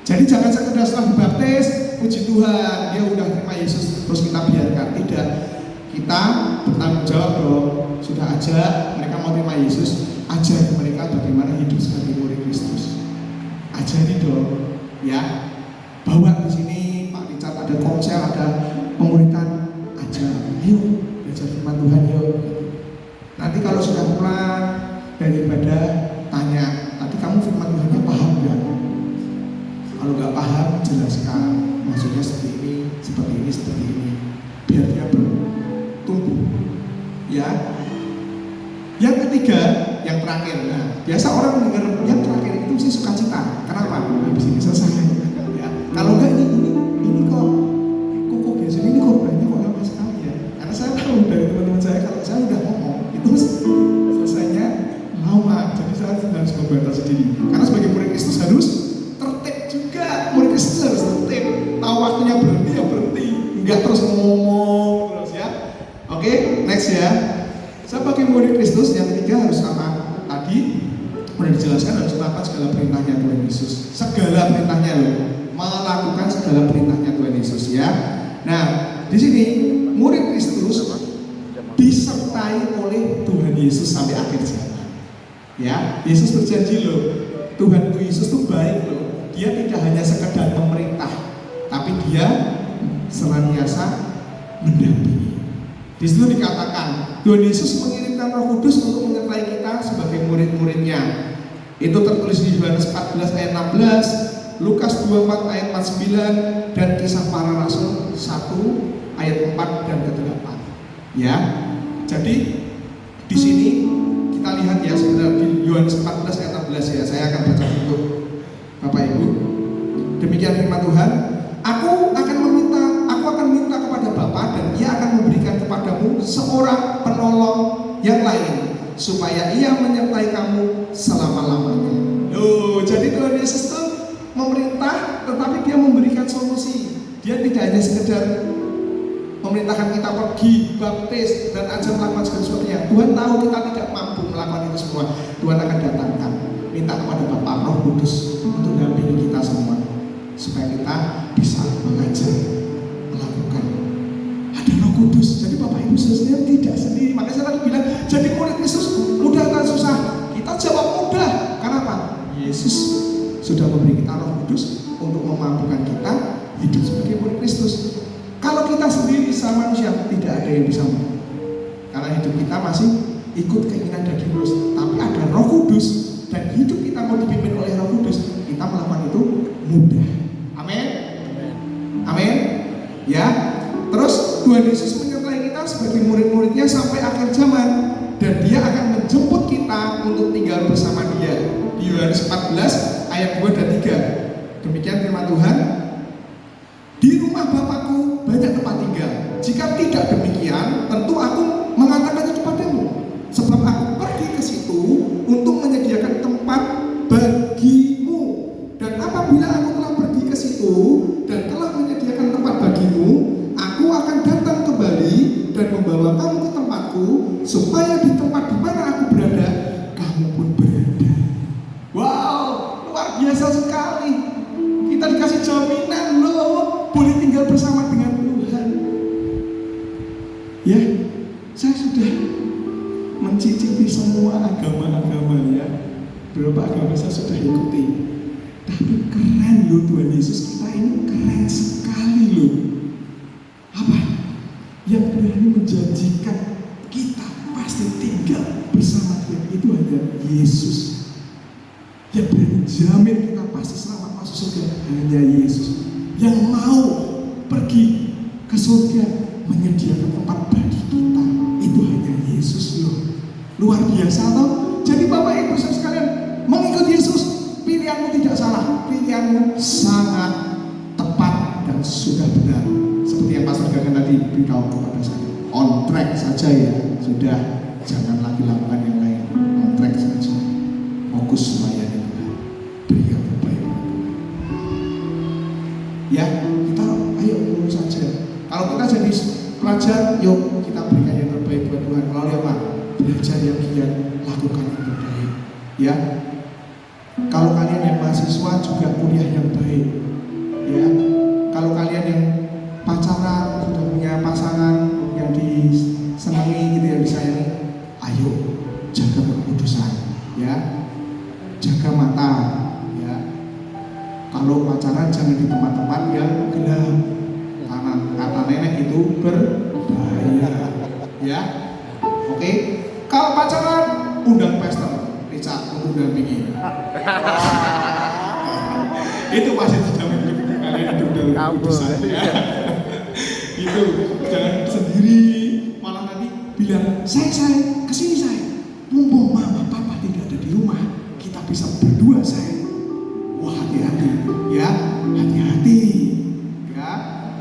Jadi jangan sekedar setelah dibaptis, puji Tuhan, dia udah terima Yesus, terus kita biarkan. Tidak, kita bertanggung jawab dong. Sudah ajak mereka mau terima Yesus, ajar mereka bagaimana hidup sebagai murid Kristus. Ajari dong, ya. Bawa di sini Pak Richard ada konsel, ada pemuritan, ajar. Yuk, belajar firman Tuhan yuk. Nanti kalau sudah pulang dari ibadah, tanya, tadi kamu firman Tuhannya paham nggak? Kalau nggak paham, jelaskan. Maksudnya seperti ini, seperti ini, seperti ini. Biar dia bertumbuh. Ya. Yang ketiga, yang terakhir. Nah, biasa orang mendengar yang terakhir itu sih sukacita. Kenapa? Habis ini selesai. Ya. Kalau nggak ini kok biasa ini korbannya kok lama sekali ya. Karena saya tahu dari teman-teman saya kalau saya udah ngomong itu selesainya lama. Jadi saya harus membatasi diri. Karena sebagai murid Kristus harus tertib juga. Murid Kristus harus tertib. Tahu waktunya berhenti ya berhenti. Enggak terus ngomong terus ya. Oke, next ya. Sebagai murid Kristus yang ketiga harus sama tadi sudah dijelaskan, harus melakukan segala perintahnya Tuhan Yesus. Segala perintahnya loh, melakukan segala perintahnya Tuhan Yesus ya. Nah di sini murid Kristus disertai oleh Tuhan Yesus sampai akhir zaman. Ya, Yesus berjanji loh, Tuhan Yesus itu baik loh. Dia tidak hanya sekedar memerintah, tapi dia senantiasa mendampingi. Di situ dikatakan Tuhan Yesus mengirimkan Roh Kudus untuk menyertai kita sebagai murid-muridnya. Itu tertulis di Yohanes 14 ayat 16, Lukas 24 ayat 49, dan Kisah Para Rasul 1 ayat 4 dan ke-8. Ya, jadi di sini kita lihat ya sebenarnya di Yohanes 14 ayat 16 ya. Saya akan baca untuk Bapak Ibu. Demikian firman Tuhan. Aku akan minta kepada Bapa dan Ia akan memberikan kepadamu seorang penolong yang lain supaya Ia menyertai kamu selama-lamanya. Jadi Tuhan Yesus itu memerintah tetapi Dia memberikan solusi. Dia tidak hanya sekedar memerintahkan kita pergi, baptis dan ajar melakukan segala sesuatunya. Tuhan tahu kita tidak mampu melakukan itu semua. Tuhan akan datangkan, minta kepada Bapa Roh Kudus untuk dampingi kita semua supaya kita bisa mengajar, melakukan Jadi Bapak Ibu Saudara tidak sendiri. Makanya saya tadi bilang, jadi murid Kristus mudah atau susah? Kita jawab mudah. Kenapa? Yesus sudah memberi kita Roh Kudus untuk memampukan kita hidup sebagai murid Kristus. Kalau kita sendiri sama manusia, tidak ada yang bisa. Karena hidup kita masih ikut keinginan daging terus. Tapi ada Roh Kudus dan hidup kita mau dipimpin oleh Roh Kudus, kita melakukan itu mudah. Amin. Amin. Ya. Terus Tuhan Yesus menyertai kita sebagai murid-muridnya sampai akhir zaman, dan Dia akan menjemput kita untuk tinggal bersama Dia. Di Yohanes 14 ayat 2 dan 3. Demikian firman Tuhan. Di rumah Bapakku banyak tempat tinggal. Jika tidak demikian, tentu aku mengatakannya kepadamu. Sebab aku pergi ke situ untuk menyediakan tempat bagimu. Dan apabila aku telah pergi ke situ dan telah menyediakan tempat bagimu, aku akan datang kembali dan membawa kamu ke tempatku, supaya di tempat di mana aku berada, kamu pun berada. Wow, luar biasa sekali. Kita dikasih jaminan loh, boleh tinggal bersama dengan Tuhan. Ya, saya sudah mencicipi semua agama-agama ya. Beberapa agama saya sudah ikuti. Tapi keren loh, Tuhan Yesus kita ini keren sekali loh. Apa? Yang berani menjanjikan kita pasti tinggal bersama Dia itu hanya Yesus. Yang berani jamin kita pasti selamat masuk surga hanya Yesus. Yang mau pergi ke surga menyediakan tempat bagi kita itu hanya Yesus loh. Luar biasa toh. Jadi Bapak Ibu Saudara sekalian, mengikut Yesus pilihanmu tidak salah, pilihanmu sangat tepat dan sudah benar. Seperti yang Pastor Gagan tadi beritahu kepada saya, on track saja ya, sudah, jangan lagi lakukan yang lain, on track saja, fokus melayani Tuhan, beri yang terbaik. Ya, kita ayo lurus saja. Kalau kita jadi pelajar, yuk kita berikan yang terbaik buat Tuhan. Kalau apa? Belajar yang giat, lakukan yang terbaik. Ya, kalau kalian yang mahasiswa juga kuliah yang baik. Ya, kalau kalian yang pacaran, sudah punya pasangan yang disenangi gitu, yang disayangi, ayo jaga kekudusan, ya, jaga mata, ya. Kalau pacaran jangan di tempat-tempat yang gelap, karena kata nenek itu berbahaya, ya. Oke, kalau pacaran undang pester, Richard untuk dampingi. Itu masih dijamin hidup kalian hidup dalam kekudusan, ya. Itu jangan sendiri, malah nanti bilang saya kesini saya, mumpung mama papa tidak ada di rumah, kita bisa berdua saya. Wah, hati-hati ya, hati-hati ya.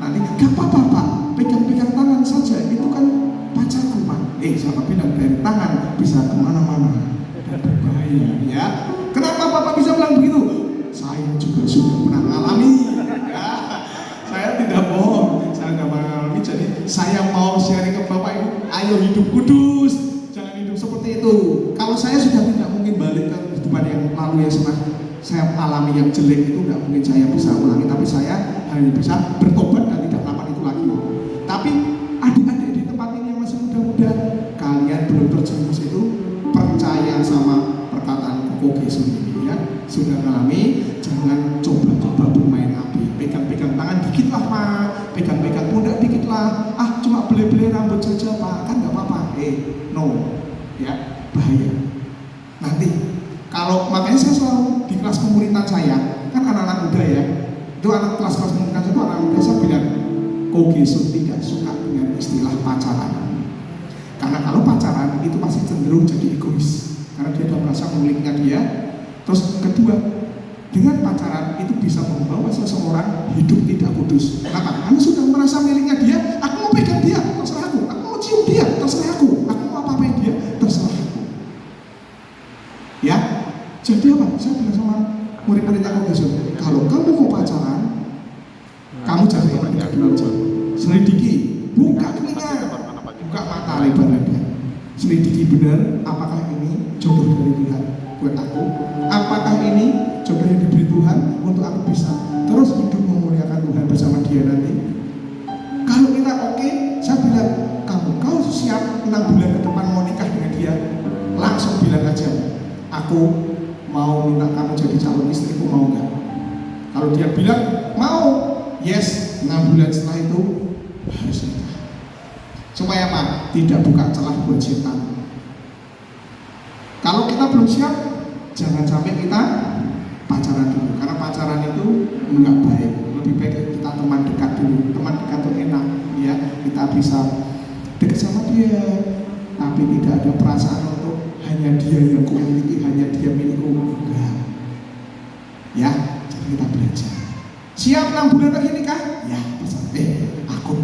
Nanti gak apa-apa Pak, pegang-pegang tangan saja, itu kan pacarku Pak. Siapa bilang dari tangan bisa kemana-mana dan berbahaya ya. Kenapa Bapak bisa bilang begitu? Saya juga sudah pernah mengalami ya. Saya tidak bohong, saya tidak mengalami. Jadi saya mau sharing ke Bapak Ibu, ayo hidup kudus, jangan hidup seperti itu. Kalau saya sudah tidak mungkin balik ke kehidupan yang lalu yang saya alami yang jelek itu, tidak mungkin saya bisa ulangi. Tapi saya hanya bisa bertobat dan tidak melakukan itu lagi. Tapi adik-adik di tempat ini yang masih muda-muda, kalian belum terjerumus itu, percaya sama perkataan Koko Gesù ini ya. Sudah mengalami, jangan coba-coba bermain api. Pegang-pegang tangan dikit lah Pak, pegang-pegang pundak dikit lah. Cuma beli-beli rambut saja Pak, kan nggak apa-apa. No, ya, bahaya. Nanti kalau makanya saya selalu di kelas komunitas saya, kan anak-anak muda ya, itu anak kelas-kelas komunitas itu anak muda, saya bilang Koko Gesù tidak suka dengan istilah pacaran. Karena kalau pacaran itu pasti cenderung jadi egois, karena dia sudah merasa miliknya dia. Terus kedua, dengan pacaran itu bisa membawa seseorang hidup tidak kudus. Kenapa? Karena sudah merasa miliknya dia, aku mau pegang dia, terserah aku mau cium dia, terserah aku mau apa-apain dia, terserah aku. Ya, jadi apa? Saya bilang sama murid-murid Koko Gesù, kalau kamu mau pacaran, kamu jangan yang dulu aja. Selidiki, buka telinga, buka mata lebar-lebar. Selidiki benar, apakah ini jodoh dari Tuhan buat aku? Apakah ini jodoh yang diberi Tuhan untuk aku bisa terus hidup memuliakan Tuhan bersama Dia nanti? Kalau kita oke, saya bilang kamu aku mau minta kamu jadi calon istriku, mau nggak? Kalau dia bilang mau, yes, 6 bulan setelah itu harus nikah. Supaya apa? Tidak buka celah buat setan. Kalau kita belum siap, jangan sampai kita pacaran dulu, karena pacaran itu enggak baik. Lebih baik kita teman dekat dulu. Teman dekat itu enak, ya, kita bisa dekat sama dia, tapi tidak ada perasaan untuk hanya dia yang kumiliki, hanya dia milikku. Enggak. Ya, jadi kita belajar. Siap 6 bulan lagi nikah? Ya, bisa. Aku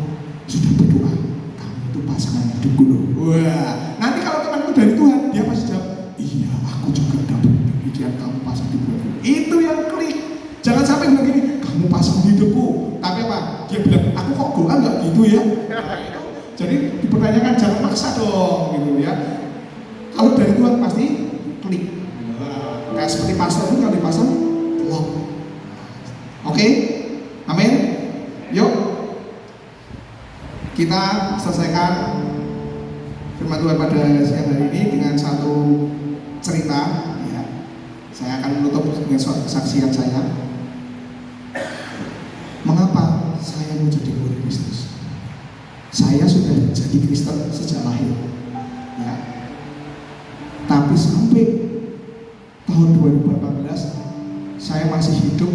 sudah berdoa, kamu itu pasangan hidupku loh. Wah, nanti kalau teman itu dari Tuhan, dia pasti jawab, iya, aku juga dapat demikian, kamu pasang hidupku. Itu yang klik. Jangan sampai bilang gini, kamu pasang hidupku, tapi apa? Dia bilang, aku kok doa nggak gitu ya? Jadi dipertanyakan, jangan maksa dong, gitu ya. Kalau dari Tuhan pasti klik. Kayak seperti pastor itu kalau dipasang lock. Oke? Amin. Yuk, kita selesaikan firman Tuhan pada siang hari ini dengan satu cerita. Ya, saya akan menutup dengan suatu kesaksian saya. Mengapa saya menjadi murid Kristus? Saya sudah jadi Kristen sejak lahir, ya. Tapi sampai tahun 2018 saya masih hidup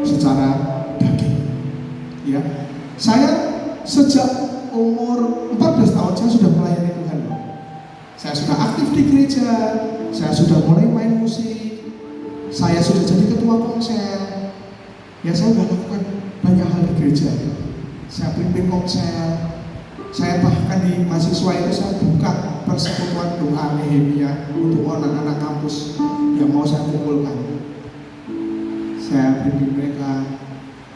secara daging, ya. Saya sejak umur 14 tahun saya sudah melayani Tuhan. Saya sudah aktif di gereja, saya sudah mulai main musik, saya sudah jadi ketua konser. Ya, saya sudah lakukan banyak hal di gereja. Saya pimpin konser. Saya bahkan di mahasiswa itu saya buka persekutuan doa Nehemia untuk anak-anak kampus yang mau saya kumpulkan. Saya pimpin mereka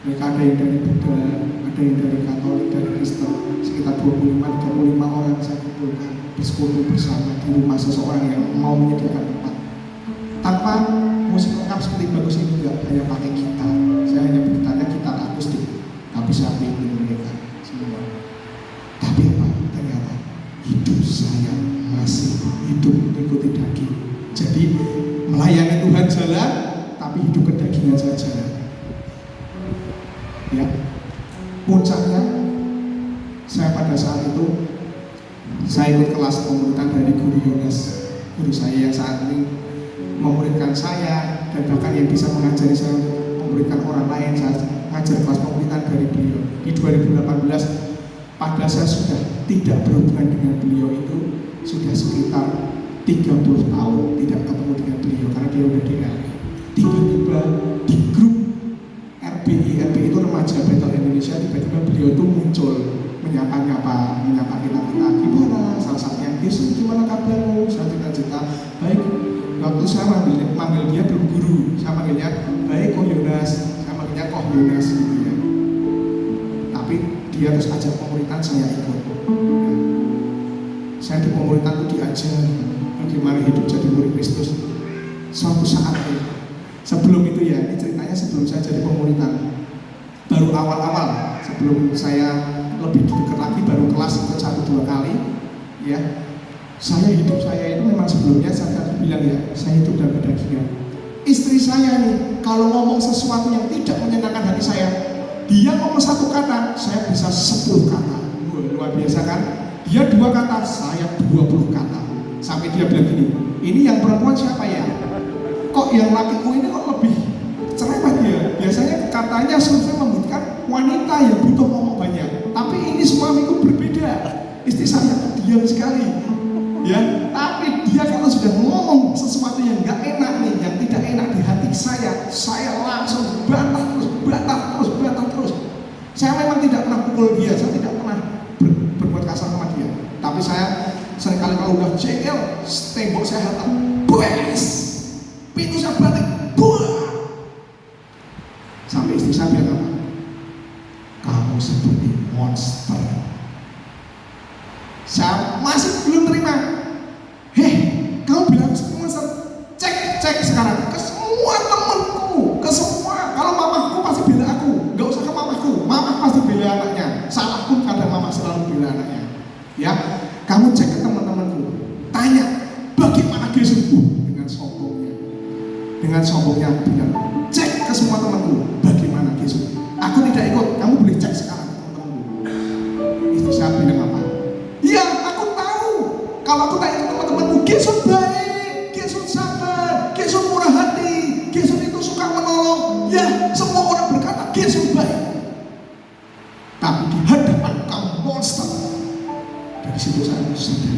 ada yang dari Buddha, ada yang dari Katolik, dari Kristen, sekitar 25-35 orang saya kumpulkan bersekutu bersama di rumah seseorang yang mau menyediakan tempat. Tanpa musik lengkap seperti bagus ini, enggak, hanya pakai gitar. Saya hanya bertanya gitar akustik, tapi saya pimpin mereka semua. Tapi apa? Ternyata hidup saya masih hidup mengikuti daging. Jadi melayani Tuhan jalan, tapi hidup kedagingan saya jalan. Ya, puncaknya saya pada saat itu saya ikut kelas pemuritan dari Guru Yones, guru saya yang saat ini memuridkan saya dan bahkan yang bisa mengajari saya untuk memberikan orang lain. Saya ngajar kelas pemuritan dari beliau. Di 2018 pada saya sudah tidak berhubungan dengan beliau itu sudah sekitar 30 tahun tidak ketemu dengan beliau karena dia udah DL. Tiba-tiba di grup RBI itu remaja Betel Indonesia, tiba-tiba beliau itu muncul menyapa kita gimana, salah satunya Yesus gimana kabarmu, saya cerita baik. Waktu saya manggil dia belum guru, saya manggilnya baik Koh Yonas, saya manggilnya Koh Yonas gitu ya. Tapi dia terus ajak pemuritan, saya ikut. Saya di pemuritan itu diajar bagaimana hidup jadi murid Kristus. Suatu saat sebelum itu ya, ini ceritanya sebelum saya jadi pemuritan, baru awal-awal sebelum saya lebih dekat lagi, baru kelas ikut 1-2 kali ya. Hidup saya itu memang sebelumnya saya bilang ya, saya hidup dalam kedagingan. Istri saya nih kalau ngomong sesuatu yang tidak menyenangkan hati saya, dia ngomong 1 kata, saya bisa 10 kata. Luar biasa kan? Dia 2 kata, saya 20 kata. Sampai dia bilang gini, ini yang perempuan siapa ya? Kok yang lakiku ini kok lebih cerewet dia? Biasanya katanya survei membuktikan wanita yang butuh ngomong banyak, tapi ini suamiku berbeda. Istri saya diam sekali, ya. Tapi dia kalau sudah ngomong sesuatu yang nggak enak nih, yang tidak enak di hati saya langsung bantah terus. Saya memang tidak pernah pukul dia, saya tidak pernah berbuat kasar sama dia. Tapi saya seringkali kalau udah jengkel, tembok saya hantam, bues, pintu saya banting, buah. Sampai istri saya bilang apa? Kamu seperti monster. Saya masih belum terima. Kamu bilang seperti monster? Cek sekarang ke semua temanku, ke semua. Kalau mamaku pasti bela aku, nggak usah ke mamaku. Mama pasti bela anaknya. Salah pun kadang mama selalu bela anaknya. Ya, kamu cek ke teman-temanku. Tanya, bagaimana Yesus? dengan sombongnya aku bilang, cek ke semua temanku, bagaimana Gesut? Aku tidak ikut, kamu boleh cek sekarang ke temanku. Istri saya bilang apa? Iya, aku tahu. Kalau aku tanya ke teman-temanku, Gesut baik, Gesut sabar, Gesut murah hati, Gesut itu suka menolong. Ya, semua orang berkata Gesut baik. Tapi di hadapan kamu monster. Dari situ saya sadar,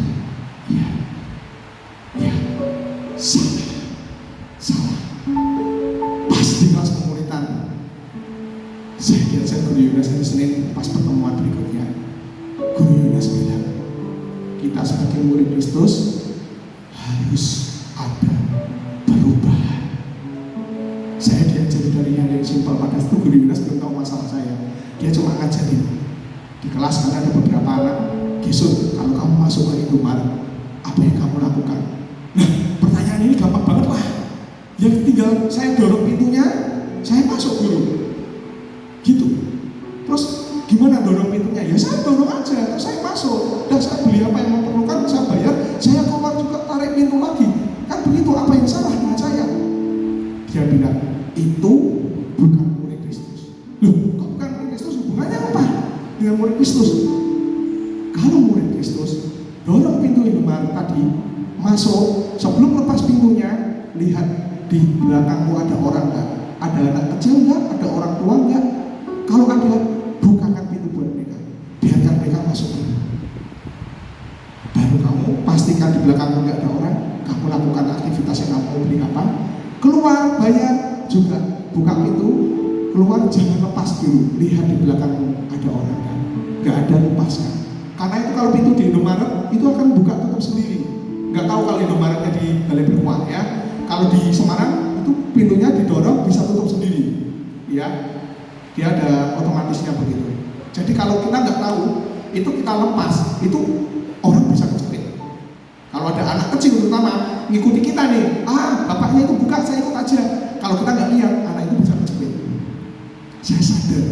ya, salah. Pas di kelas pemuritan, saya diajak Guru Yunas hari Senin pas pertemuan berikutnya. Guru Yunas bilang, kita sebagai murid Kristus harus ada perubahan. Saya diajari dari yang simpel, pada itu Guru Yunas belum tahu masalah saya. Dia cuma ngajarin di kelas karena ada beberapa anak, Gesut, kalau kamu masuk ke Indomaret, apa yang kamu lakukan? Nah, pertanyaan ini gampang banget lah. Yang tinggal saya dorong pintunya, saya masuk Guru. Gitu. Terus gimana dorong pintunya? Ya saya dorong aja, terus saya masuk. Dan saya beli apa yang memerlukan, saya bayar, saya keluar juga tarik pintu lagi. Kan begitu, apa yang salah dengan saya? Dia bilang, itu bukan murid Kristus. Loh, kok bukan murid Kristus? Hubungannya apa dengan murid Kristus? Kalau murid Kristus, dorong pintu Indomaret tadi, masuk, sebelum lepas pintunya, lihat di belakangmu ada orang enggak? Ada anak kecil enggak? Ada orang tua enggak? Kalau ada, bukakan pintu buat mereka, biarkan mereka masuk dulu. Baru kamu pastikan di belakangmu enggak ada orang, kamu lakukan aktivitas yang kamu mau beli apa, keluar, bayar, juga buka pintu, keluar, jangan lepas dulu, lihat di belakangmu ada orang enggak? Enggak ada, lepaskan. Karena itu kalau pintu di Indomaret itu akan buka tutup sendiri. Nggak tahu kalau Indomaretnya di Balai Berkuah ya. Kalau di Semarang itu pintunya didorong bisa tutup sendiri. Ya, dia ada otomatisnya begitu. Jadi kalau kita nggak tahu, itu kita lepas, itu orang bisa kejepit. Kalau ada anak kecil terutama ngikuti kita nih, bapaknya itu buka, saya ikut aja. Kalau kita nggak lihat, anak itu bisa kejepit. Saya sadar,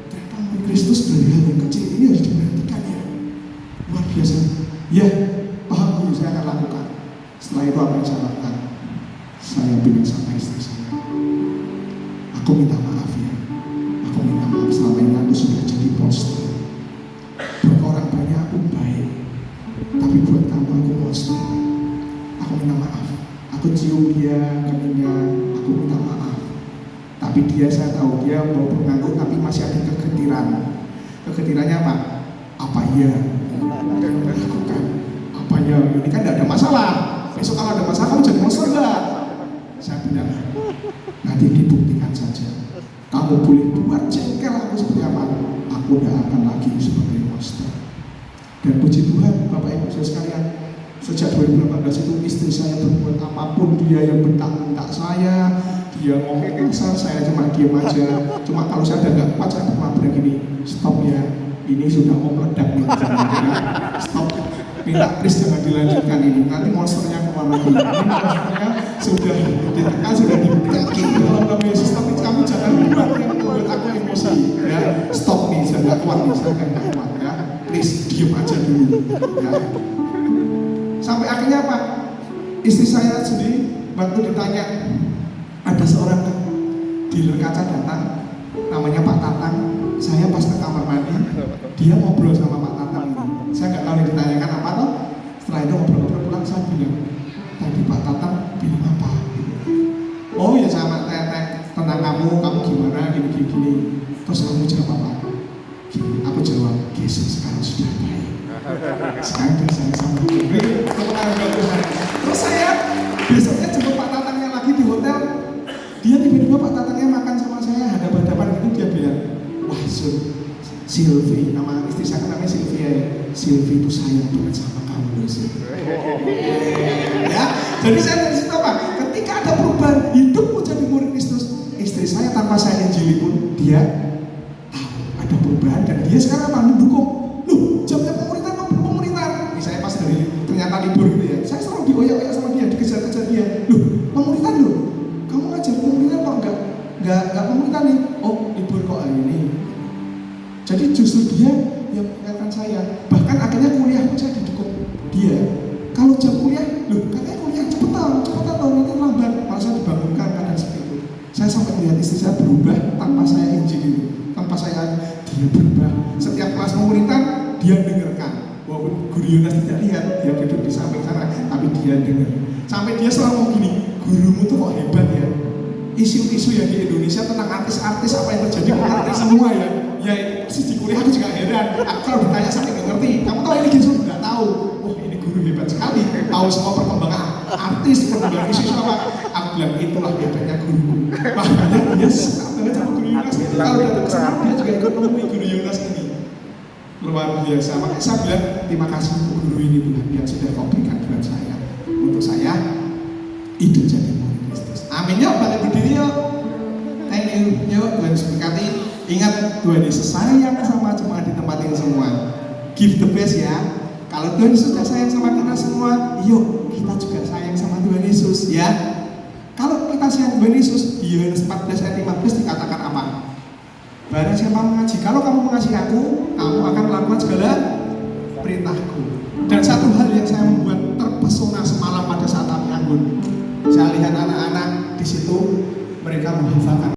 ternyata murid Kristus dari hal yang kecil ini harus diperhatikan ya. Luar biasa. Ya, paham Guru, saya akan lakukan. Setelah itu apa yang saya lakukan? Saya bilang sama istri saya, aku minta maaf ya. Aku minta maaf selama ini aku sudah jadi monster. Buat orang banyak aku baik, tapi buat kamu aku monster. Aku minta maaf. Aku cium dia keningnya, aku minta maaf. Tapi dia, saya tahu dia mau mengangguk tapi masih ada kegetiran. Kegetirannya apa? Apa iya lakukan? Apa ya? Ini kan tidak ada masalah. Besok kalau ada masalah kamu jadi monster enggak? Saya bilang, nanti dibuktikan saja. Kamu boleh buat jengkel aku seperti apa, aku tidak akan lagi sebagai monster. Dan puji Tuhan, Bapak Ibu saya sekalian, sejak 2018 itu istri saya berbuat apapun, dia yang bentak-bentak saya, dia ngomong kasar, saya cuma diam aja. Cuma kalau saya udah nggak kuat, saya pernah bilang gini, stop ya, ini sudah mau meledak nih, stop, minta please jangan dilanjutkan ini, nanti monsternya kemana lagi. Ini monsternya sudah ditekan, sudah dibeki dalam nama Yesus, tapi kamu jangan buat yang membuat aku emosi ya, stop nih, saya nggak kuat nih, saya nggak kuat ya, please diam aja dulu ya. Sampai akhirnya apa? Istri saya sendiri waktu ditanya, ada seorang dealer kaca datang, namanya Pak Tatang. Saya pas ke kamar mandi, dia ngobrol sama Pak Tatang ini. Saya nggak tahu yang ditanyakan apa toh. Setelah itu ngobrol-ngobrol pulang, saya bilang, tadi Pak Tatang bilang apa? Oh ya sama tentang kamu gimana, gini. Terus kamu jawab apa? Gini, aku jawab, Yesus sekarang sudah baik. Sekarang dia saya sama terus saya besoknya jemput Pak Tatangnya lagi di hotel. Dia tiba-tiba Pak Tatangnya makan sama saya, hadap-hadapan gitu, dia bilang, wah Silvi, nama istri saya kan namanya Silvia ya, Silvi itu sayang banget sama kamu sih. Ya, jadi saya dari situ apa? Ketika ada perubahan hidupmu jadi murid Kristus, istri saya tanpa saya injili pun dia tahu ada perubahan dan dia sekarang apa? Mendukung. Loh, jamnya pemuritan. Ini saya pas dari ternyata libur gitu ya, saya selalu dioyak-oyak sama dia, dikejar-kejar dia. Loh, pemuritan loh, kamu ngajar pemuritan kok enggak pemuritan nih? Oh, libur kok hari ini. Jadi justru dia yang mengingatkan saya. Bahkan akhirnya kuliah pun saya didukung dia. Kalau jam kuliah, loh katanya kuliah cepetan loh, nanti lambat. Malah saya dibangunkan. dia berubah. Setiap kelas pemuritan dia dengarkan. Walaupun guru Yonas tidak lihat, dia duduk di samping sana, tapi dia dengar. Sampai dia selalu ngomong gini, gurumu tuh kok hebat ya. Isu-isu yang di Indonesia tentang artis-artis apa yang terjadi mengerti semua ya. Ya itu di kuliah aku juga heran. Aku kalau ditanya sampai nggak ngerti. Kamu tahu ini gitu? Nggak tahu. Wah ini guru hebat sekali. Tahu semua perkembangan artis, perkembangan isu apa. Aku bilang itulah hebatnya guruku. Makanya dia suka banget sama guru Yonas. Kalau datang ke sana dia juga ikut menemui guru Yonas ini. Luar biasa. Makanya saya bilang terima kasih untuk guru ini Tuhan yang sudah kau berikan buat saya. Untuk saya hidup jadi murid Kristus. Amin. Yuk balik berdiri yuk. Thank you. Yuk Tuhan berkati. Ingat Tuhan Yesus sayang sama jemaat di tempat ini semua. Give the best ya. Kalau Tuhan Yesus sudah sayang sama kita semua, yuk kita juga sayang sama Tuhan Yesus ya. Kalau kita sayang Tuhan Yesus, di Yohanes 14 ayat 15 dikatakan apa? Barang siapa mengaji, kalau kamu mengasihi aku, kamu akan melakukan segala perintahku. Dan satu hal yang saya membuat terpesona semalam pada saat kami anggun, saya lihat anak-anak di situ mereka menghafalkan